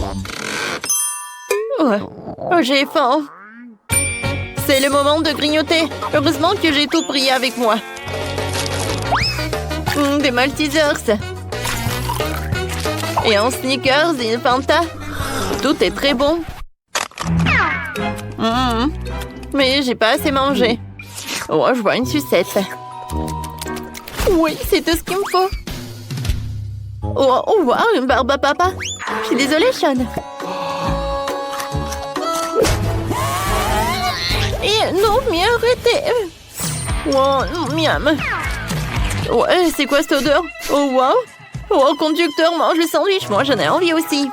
Ouais. Oh, j'ai faim. C'est le moment de grignoter. Heureusement que j'ai tout pris avec moi. Des Maltesers. Et un Snickers et une Fanta. Tout est très bon. Mais j'ai pas assez mangé. Oh, je vois une sucette. Oui, c'est tout ce qu'il me faut. Oh, wow, une barbe à papa. Je suis désolée, Sean. Et non, mais arrêtez. Oh, miam. Ouais, c'est quoi cette odeur? Oh, wow. Oh, conducteur, mange le sandwich. Moi, j'en ai envie aussi.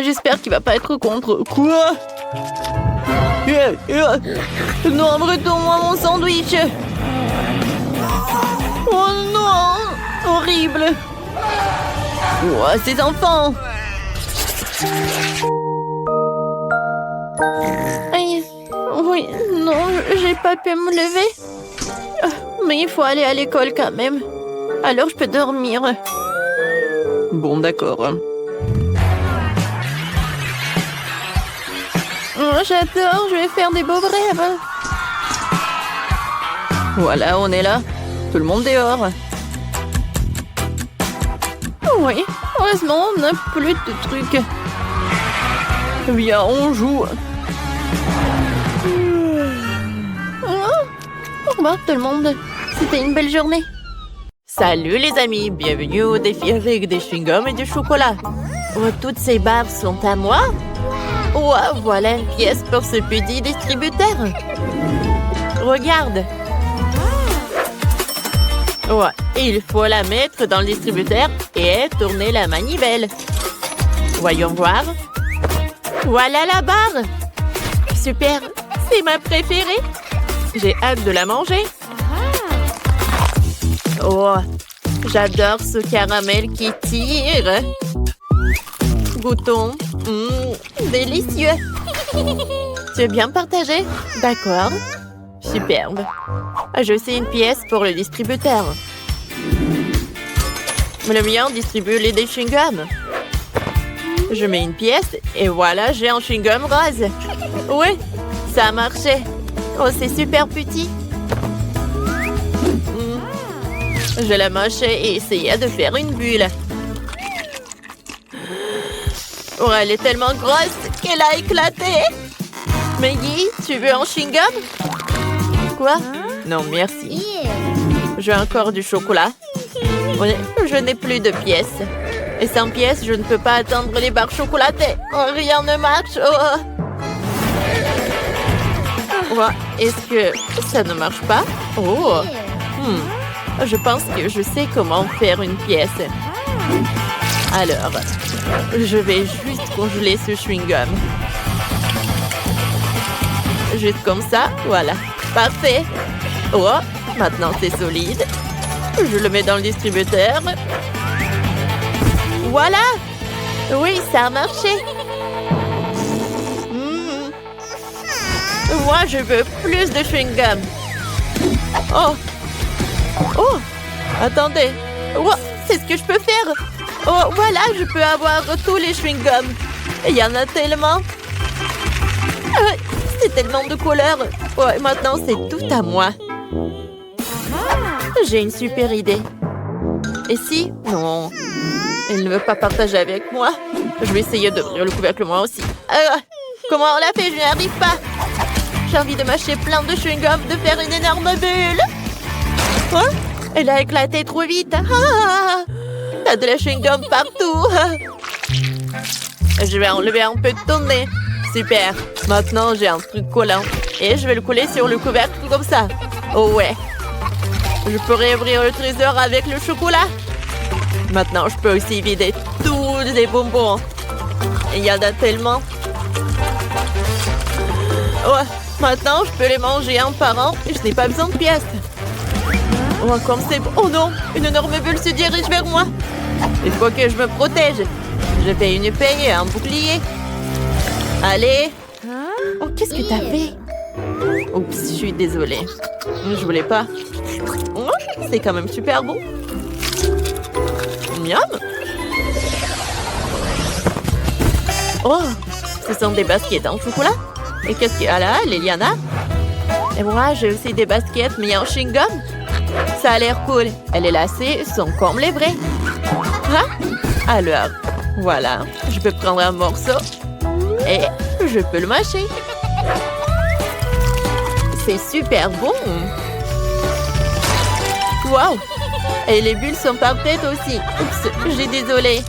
J'espère qu'il va pas être contre. Quoi? Non, retourne-moi mon sandwich. Oh non, horrible. Oh, ces enfants. Aïe. Oui, non, j'ai pas pu me lever. Mais il faut aller à l'école quand même. Alors je peux dormir. Bon, d'accord. Oh, j'adore, je vais faire des beaux rêves. Voilà, on est là. Tout le monde dehors. Oui, heureusement, on n'a plus de trucs. Viens, on joue. Au revoir tout le monde. C'était une belle journée. Salut les amis, bienvenue au défi avec des chewing-gums et du chocolat. Oh, toutes ces barres sont à moi. Oh, voilà une pièce pour ce petit distributeur. Regarde. Ouais, il faut la mettre dans le distributeur et tourner la manivelle. Voyons voir. Voilà la barre. Super, c'est ma préférée. J'ai hâte de la manger. Oh, j'adore ce caramel qui tire. Goûtons. Délicieux. Tu veux bien partager? D'accord. Superbe. Je sais une pièce pour le distributeur. Le mien distribue les chewing-gums. Je mets une pièce et voilà, j'ai un chewing-gum rose. Oui, ça a marché. Oh, c'est super petit. Je la mâchais et essayais de faire une bulle. Oh, elle est tellement grosse qu'elle a éclaté. Maggie, tu veux un chewing-gum? Quoi? Non, merci. Je veux encore du chocolat. Je n'ai plus de pièces. Et sans pièces, je ne peux pas atteindre les barres chocolatées. Oh, rien ne marche. Oh. Oh, est-ce que ça ne marche pas? Oh. Je pense que je sais comment faire une pièce. Alors, je vais juste congeler ce chewing-gum. Juste comme ça, voilà. Parfait. Oh, maintenant c'est solide. Je le mets dans le distributeur. Voilà. Oui, ça a marché. Moi, je veux plus de chewing-gum. Oh. Oh. Attendez. Oh, c'est ce que je peux faire. Oh, voilà, je peux avoir tous les chewing-gums. Il y en a tellement. C'est tellement de couleurs. Oh, maintenant, c'est tout à moi. J'ai une super idée. Et si? Non. Il ne veut pas partager avec moi. Je vais essayer d'ouvrir le couvercle moi aussi. Comment on l'a fait? Je n'y arrive pas. J'ai envie de mâcher plein de chewing-gum, de faire une énorme bulle. Quoi? Elle a éclaté trop vite. Ah! T'as de la chewing-gum partout. Je vais enlever un peu de ton nez. Super. Maintenant, j'ai un truc collant. Et je vais le coller sur le couvercle comme ça. Oh ouais. Je pourrais ouvrir le trésor avec le chocolat. Maintenant, je peux aussi vider tous les bonbons. Il y en a tellement. Ouais. Maintenant, je peux les manger un par un et je n'ai pas besoin de pièces. Oh, comme c'est bon. Oh non, une énorme bulle se dirige vers moi. Il faut que je me protège. Je fais une paille et un bouclier. Allez. Oh, qu'est-ce que t'as fait? Oups, je suis désolée. Je voulais pas. Oh, c'est quand même super bon. Miam. Oh, ce sont des baskets en chocolat. Et qu'est-ce qu'il y a là, Liliana? Et moi, j'ai aussi des baskets, mais en chewing-gum. Ça a l'air cool. Elle est lacée, sont comme les vrais. Hein? Alors, voilà. Je peux prendre un morceau et je peux le mâcher. C'est super bon. Wow! Et les bulles sont parfaites aussi. Oups, j'ai désolé.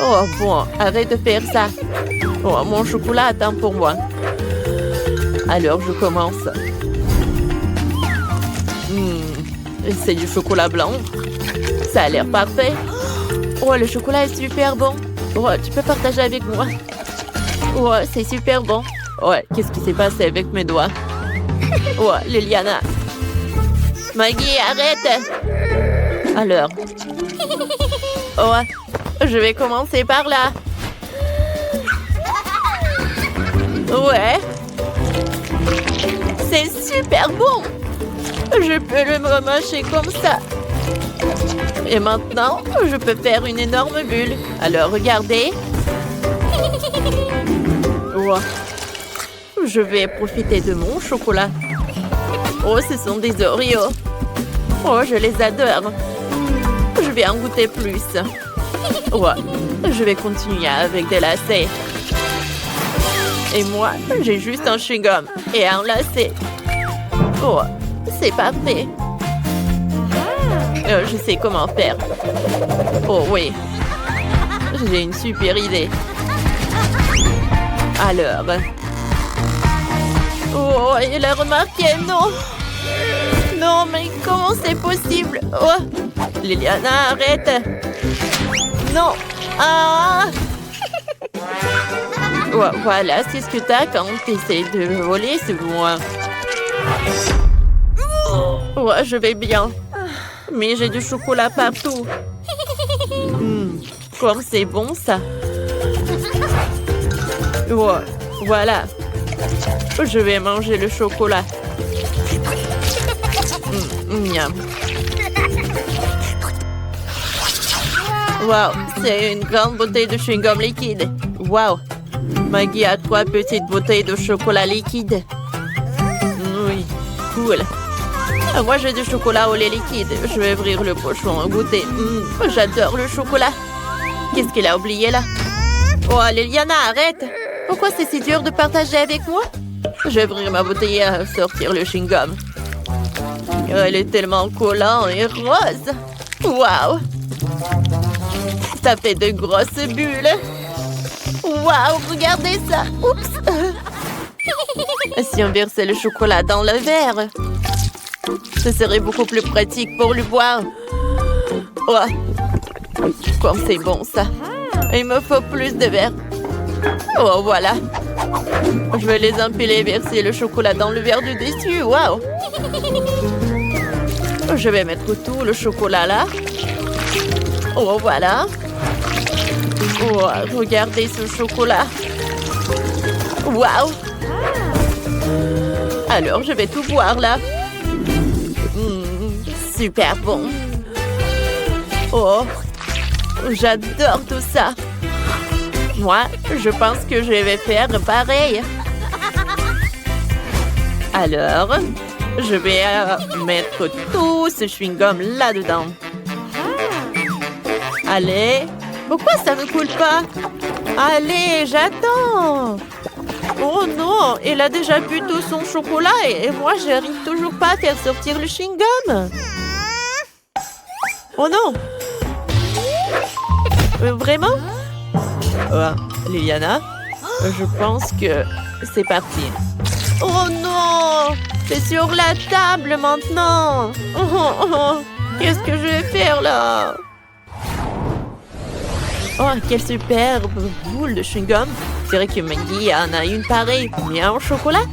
Oh bon, arrête de faire ça. Oh, mon chocolat attend pour moi. Alors, je commence. C'est du chocolat blanc. Ça a l'air parfait. Oh, le chocolat est super bon. Oh, tu peux partager avec moi. Oh, c'est super bon. Ouais, qu'est-ce qui s'est passé avec mes doigts? Oh, Liliana. Maggie, arrête. Alors. Oh, je vais commencer par là. Ouais. C'est super bon. Je peux le remâcher comme ça. Et maintenant, je peux faire une énorme bulle. Alors, regardez. Wow. Je vais profiter de mon chocolat. Oh, ce sont des Oreos. Oh, je les adore. Je vais en goûter plus. Ouais. Je vais continuer avec des lacets. Et moi, j'ai juste un chewing-gum et un lacet. Oh, c'est parfait. Je sais comment faire. Oh oui. J'ai une super idée. Alors. Oh, il a remarqué, non. Non, mais comment c'est possible? Oh, Liliana, arrête. Non. Ah. Oh, voilà, c'est ce que t'as quand tu essaies de voler sur moi. Oh, je vais bien. Mais j'ai du chocolat partout. Comme c'est bon, ça. Oh, voilà. Je vais manger le chocolat. Miam. Wow, c'est une grande bouteille de chewing-gum liquide. Wow. Maggie a 3 petites bouteilles de chocolat liquide. Oui, cool. Moi, j'ai du chocolat au lait liquide. Je vais ouvrir le pochon et goûter. J'adore le chocolat. Qu'est-ce qu'elle a oublié là? Oh, Liliana, arrête. Pourquoi c'est si dur de partager avec moi? Je vais ouvrir ma bouteille et sortir le chewing-gum. Elle est tellement collante et rose. Waouh! Ça fait de grosses bulles. Waouh, regardez ça. Oups! Si on versait le chocolat dans le verre, ce serait beaucoup plus pratique pour le boire. Oh, comme c'est bon ça. Il me faut plus de verre. Oh, voilà. Je vais les empiler et verser le chocolat dans le verre du dessus. Waouh! Je vais mettre tout le chocolat là. Oh, voilà. Oh, regardez ce chocolat. Waouh! Alors, je vais tout boire là. Super bon. Oh, j'adore tout ça. Moi, je pense que je vais faire pareil. Alors, je vais mettre tout ce chewing-gum là-dedans. Allez. Pourquoi ça ne coule pas? Allez, j'attends. Oh non, elle a déjà bu tout son chocolat et moi, j'arrive toujours pas à faire sortir le chewing-gum. Oh non. Vraiment? Liliana, je pense que c'est parti. Oh non! C'est sur la table maintenant! Qu'est-ce que je vais faire là? Oh, quelle superbe boule de chewing-gum! C'est vrai que Maggie en a une pareille, mais en chocolat?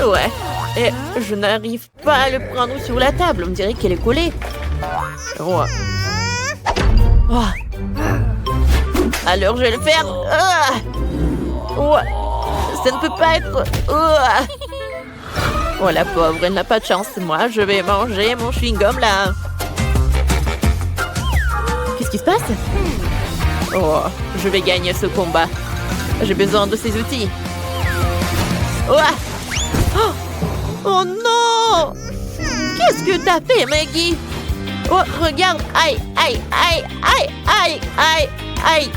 Ouais, et je n'arrive pas à le prendre sur la table, on dirait qu'elle est collée. Oh. Alors je vais le faire. Ça ne peut pas être. Oh la pauvre, elle n'a pas de chance. Moi, je vais manger mon chewing-gum là. Qu'est-ce qui se passe? Oh, je vais gagner ce combat. J'ai besoin de ces outils. Oh non! Qu'est-ce que t'as fait, Maggie? Oh, regarde! Aïe, aïe, aïe, aïe, aïe, aïe, aïe!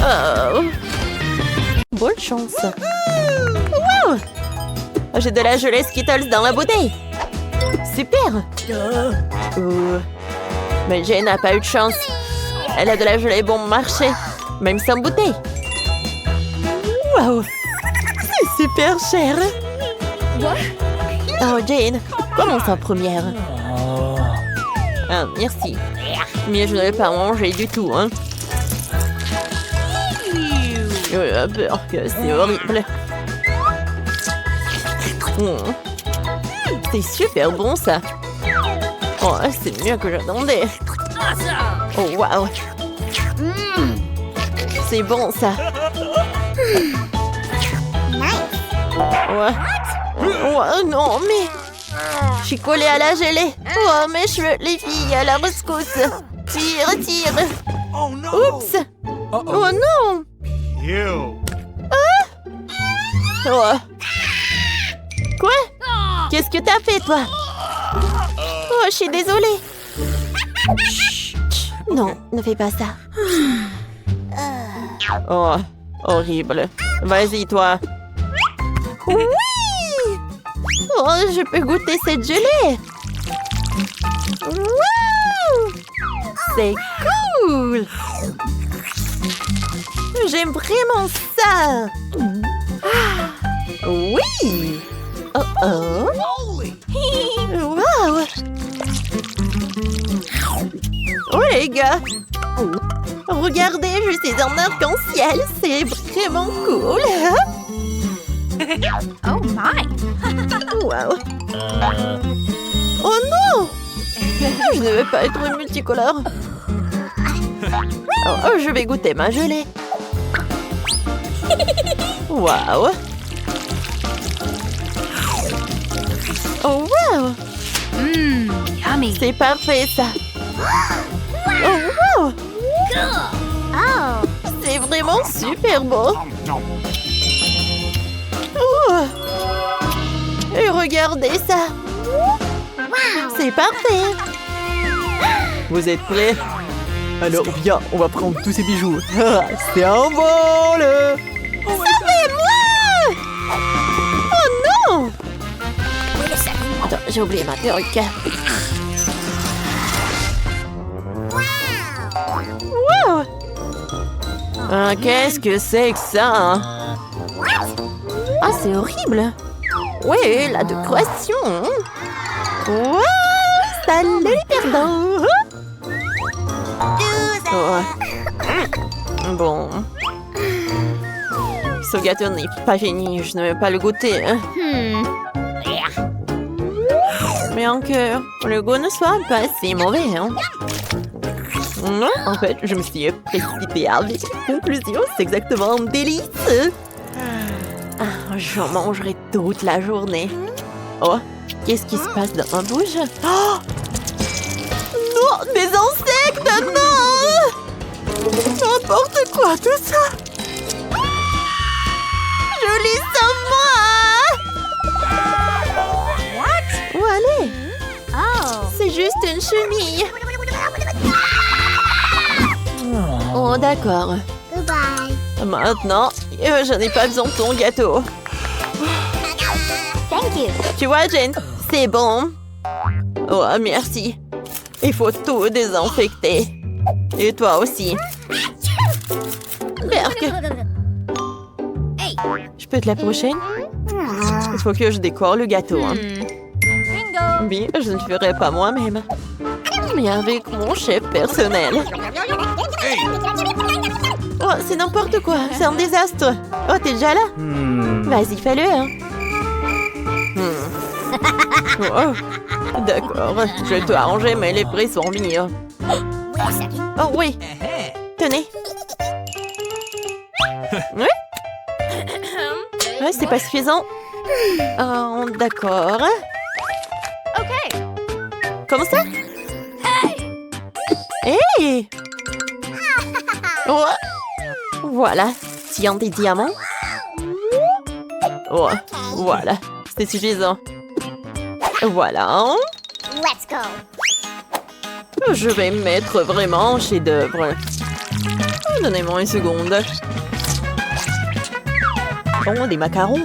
Oh. Bonne chance! Wow! J'ai de la gelée Skittles dans la bouteille! Super! Mais Jane n'a pas eu de chance. Elle a de la gelée bon marché, même sans bouteille. Wow! C'est super cher! Oh, Jane, commence en première. Ah, merci. Mais je ne vais pas manger du tout, hein. C'est horrible. C'est super bon, ça. Oh, c'est mieux que j'attendais. Oh, waouh. C'est bon, ça. Ouais. Oh, non, mais... Je suis collée à la gelée. Oh, mes cheveux, les filles, à la rescousse. Tire, tire. Oups. Oh non. Oh. Quoi? Qu'est-ce que t'as fait, toi? Oh, je suis désolée. Chut. Non, ne fais pas ça. Oh, horrible. Vas-y, toi. Oui! Oh, je peux goûter cette gelée. Wow! C'est cool. J'aime vraiment ça. Oui. Oh oh. Wow. Oh les gars. Regardez, je suis en arc-en-ciel. C'est vraiment cool. Oh my! Wow. Oh non! Je ne veux pas être multicolore. Oh, je vais goûter ma gelée. Wow. Oh wow. Yummy! C'est parfait ça. Oh wow. Oh! C'est vraiment super beau. Oh. Et regardez ça. C'est parfait. Vous êtes prêts? Alors viens, on va prendre tous ces bijoux. C'est un vol. Sauvez-moi! Oh non! Attends, j'ai oublié ma perruque. Wow! Qu'est-ce que c'est que ça? Ah, c'est horrible. Oui, la décoration. Wow! Salut les perdants. Oh. Bon. Ce gâteau n'est pas fini. Je ne vais pas le goûter. Hein. Mais encore, le goût ne soit pas si mauvais. Hein. Non, en fait, je me suis précipitée avec conclusion. C'est exactement un délice. J'en mangerai toute la journée. Oh, qu'est-ce qui se passe dans ma bouche? Oh! Non, des insectes, non! N'importe quoi, tout ça! Joli savon! What? Où aller? Oh! C'est juste une chenille. Oh, d'accord. Maintenant, je n'ai pas besoin de ton gâteau. Thank you. Tu vois, Jane, c'est bon. Oh, merci. Il faut tout désinfecter. Et toi aussi. Berk, Hey. je peux être la prochaine? Il faut que je décore le gâteau. Hein. Bingo. Oui, je ne le ferai pas moi-même. Mais avec mon chef personnel. Oh, c'est n'importe quoi. C'est un désastre. Oh, t'es déjà là? Vas-y, fais-le. Hein. Oh, d'accord. Je vais tout arranger, mais les prix sont mis. Oh oui. Tenez. Oui? Ouais, c'est pas suffisant. Oh, d'accord. Okay. Comment ça? Hey! Oh. Voilà. Tiens, des diamants. Oh, voilà. C'est suffisant. Voilà. Let's go. Je vais me mettre vraiment en chef-d'œuvre. Donnez-moi une seconde. Oh, des macarons.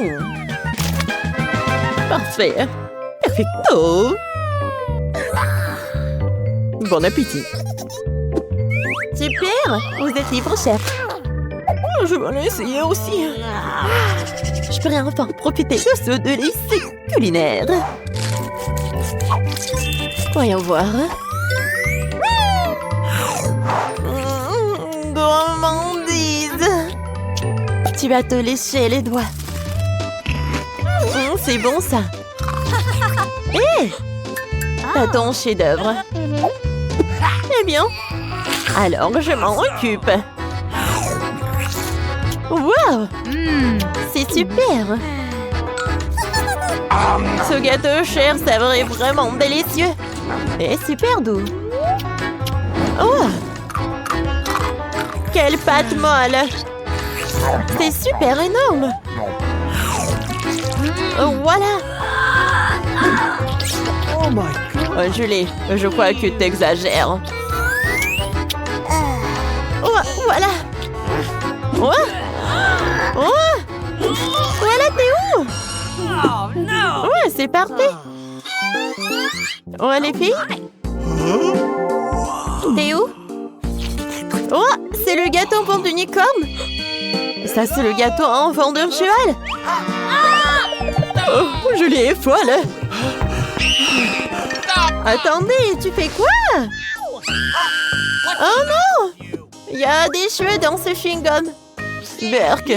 Parfait. Perfecto. Bon appétit. Super. Vous êtes libre, chef. Je vais l'essayer aussi. Je pourrais enfin profiter de ce délice culinaire. Voyons voir. Gourmandise. Tu vas te lécher les doigts. C'est bon ça. Hé! T'as ton chef-d'œuvre. Eh bien, alors je m'en occupe. Wow! C'est super! Ce gâteau cher s'avérait vraiment délicieux. Et super doux. Oh! Quelle pâte molle! C'est super énorme! Voilà! Oh, Julie, je crois que t'exagères. Oh, voilà! Oh! Oh! Voilà, t'es où? Ouais, c'est parfait! Oh, les filles? T'es où? Oh, c'est le gâteau pour l'unicorne! Ça, c'est le gâteau en forme de cheval! Oh, Julie est folle! Attendez, tu fais quoi? Oh non! Il y a des cheveux dans ce chewing-gum! Berk!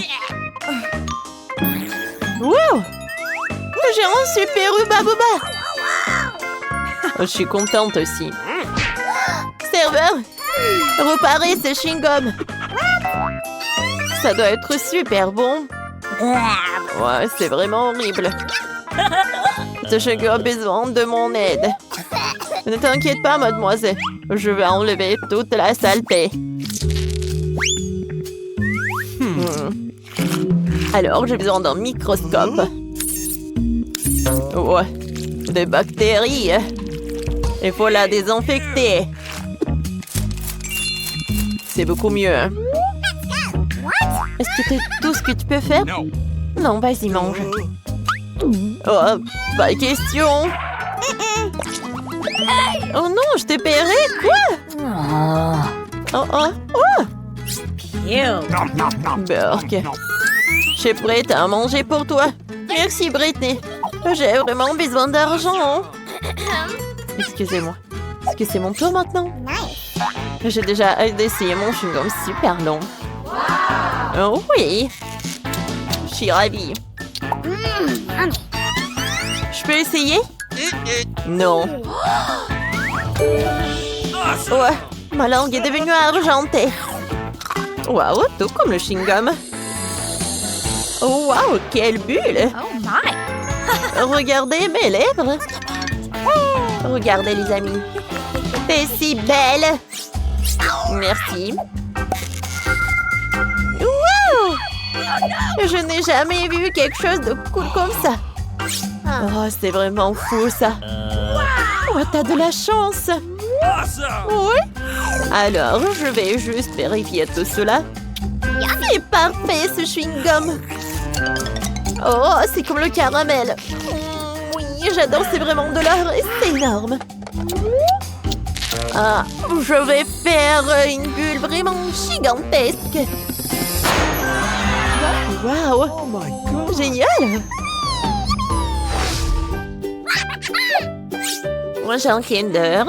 Wow! J'ai un super Hubba-Bubba! Je suis contente aussi. Serveur! Reparez ce chewing-gum! Ça doit être super bon! Ouais, c'est vraiment horrible! Ce chewing-gum a besoin de mon aide! Ne t'inquiète pas, mademoiselle! Je vais enlever toute la saleté! Alors, j'ai besoin d'un microscope. Ouais, des bactéries. Il faut la désinfecter. C'est beaucoup mieux. Est-ce que c'est tout ce que tu peux faire? Non, vas-y, mange. Oh, pas question. Oh non, je t'ai paierai, quoi? Oh, oh, oh! Berk. Je suis prête à manger pour toi. Merci, Britney. J'ai vraiment besoin d'argent. Excusez-moi. Est-ce que c'est mon tour maintenant? J'ai déjà essayé mon chewing-gum super long. Oh oui. Je suis ravie. Je peux essayer? Non. Ouais, ma langue est devenue argentée. Waouh, tout comme le chewing-gum. Waouh, quelle bulle! Oh my. Regardez mes lèvres. Regardez, les amis. T'es si belle. Merci. Wow! Je n'ai jamais vu quelque chose de cool comme ça. Oh, c'est vraiment fou, ça. Oh, t'as de la chance. Oui? Alors, je vais juste vérifier tout cela. C'est parfait ce chewing-gum. Oh, c'est comme le caramel. Oui, j'adore, c'est vraiment de l'or et c'est énorme. Ah, je vais faire une bulle vraiment gigantesque. Waouh! Génial! Moi, j'ai un Kinder.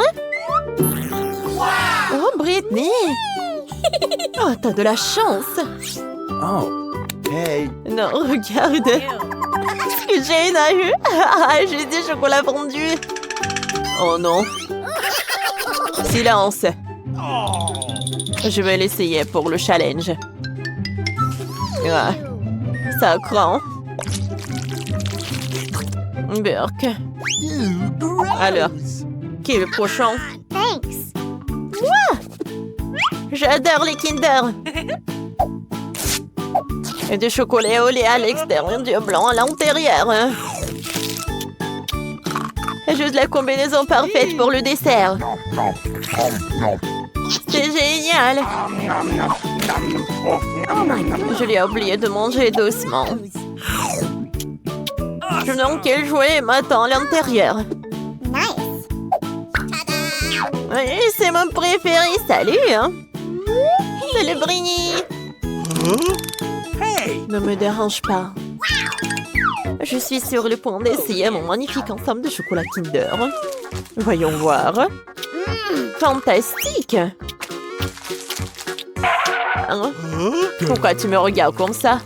Oh, Britney! Oh, t'as de la chance! Oh, hey. Non, regarde! Ce que Jane a eu! Ah, j'ai des chocolats fondus! Oh non! Silence! Je vais l'essayer pour le challenge. Ah, ça craint. Burk. Alors, qui est le prochain? Thanks. J'adore les Kinder. Et du chocolat au lait à l'extérieur, du blanc à l'intérieur. C'est juste la combinaison parfaite pour le dessert. C'est génial. Je l'ai oublié de manger doucement. Je me demande quel jouet m'attend à l'intérieur. Nice. Oui, c'est mon préféré. Salut, hein. C'est le Brini. Hey. Ne me dérange pas. Je suis sur le point d'essayer mon magnifique ensemble de chocolat Kinder. Voyons voir. Fantastique. Hein? Pourquoi tu me regardes comme ça?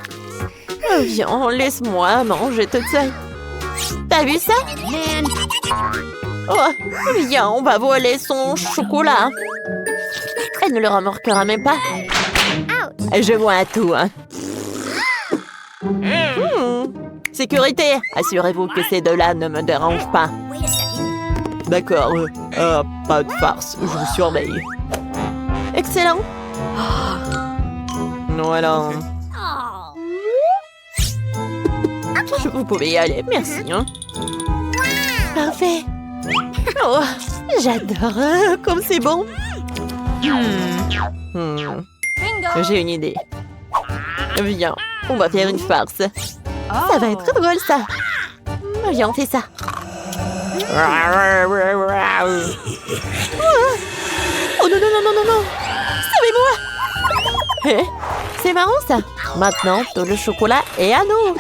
Viens, laisse-moi manger toute seule. T'as vu ça? Oh, viens, on va voler son chocolat. Elle ne le remarquera même pas. Je vois tout. Hein. Sécurité, assurez-vous que ces deux-là ne me dérangent pas. D'accord, pas de farce, je vous surveille. Excellent. Voilà. Vous pouvez y aller, merci. Hein. Parfait. Oh, j'adore, comme c'est bon. Bingo. J'ai une idée. Viens, on va faire une farce. Ça va être drôle, ça. Viens, on fait ça. Oh non, non, non, non, non, non. Sauvez-moi. Eh, c'est marrant, ça. Maintenant, tout le chocolat est à nous.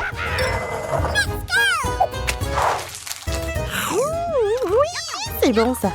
Oui, c'est bon, ça.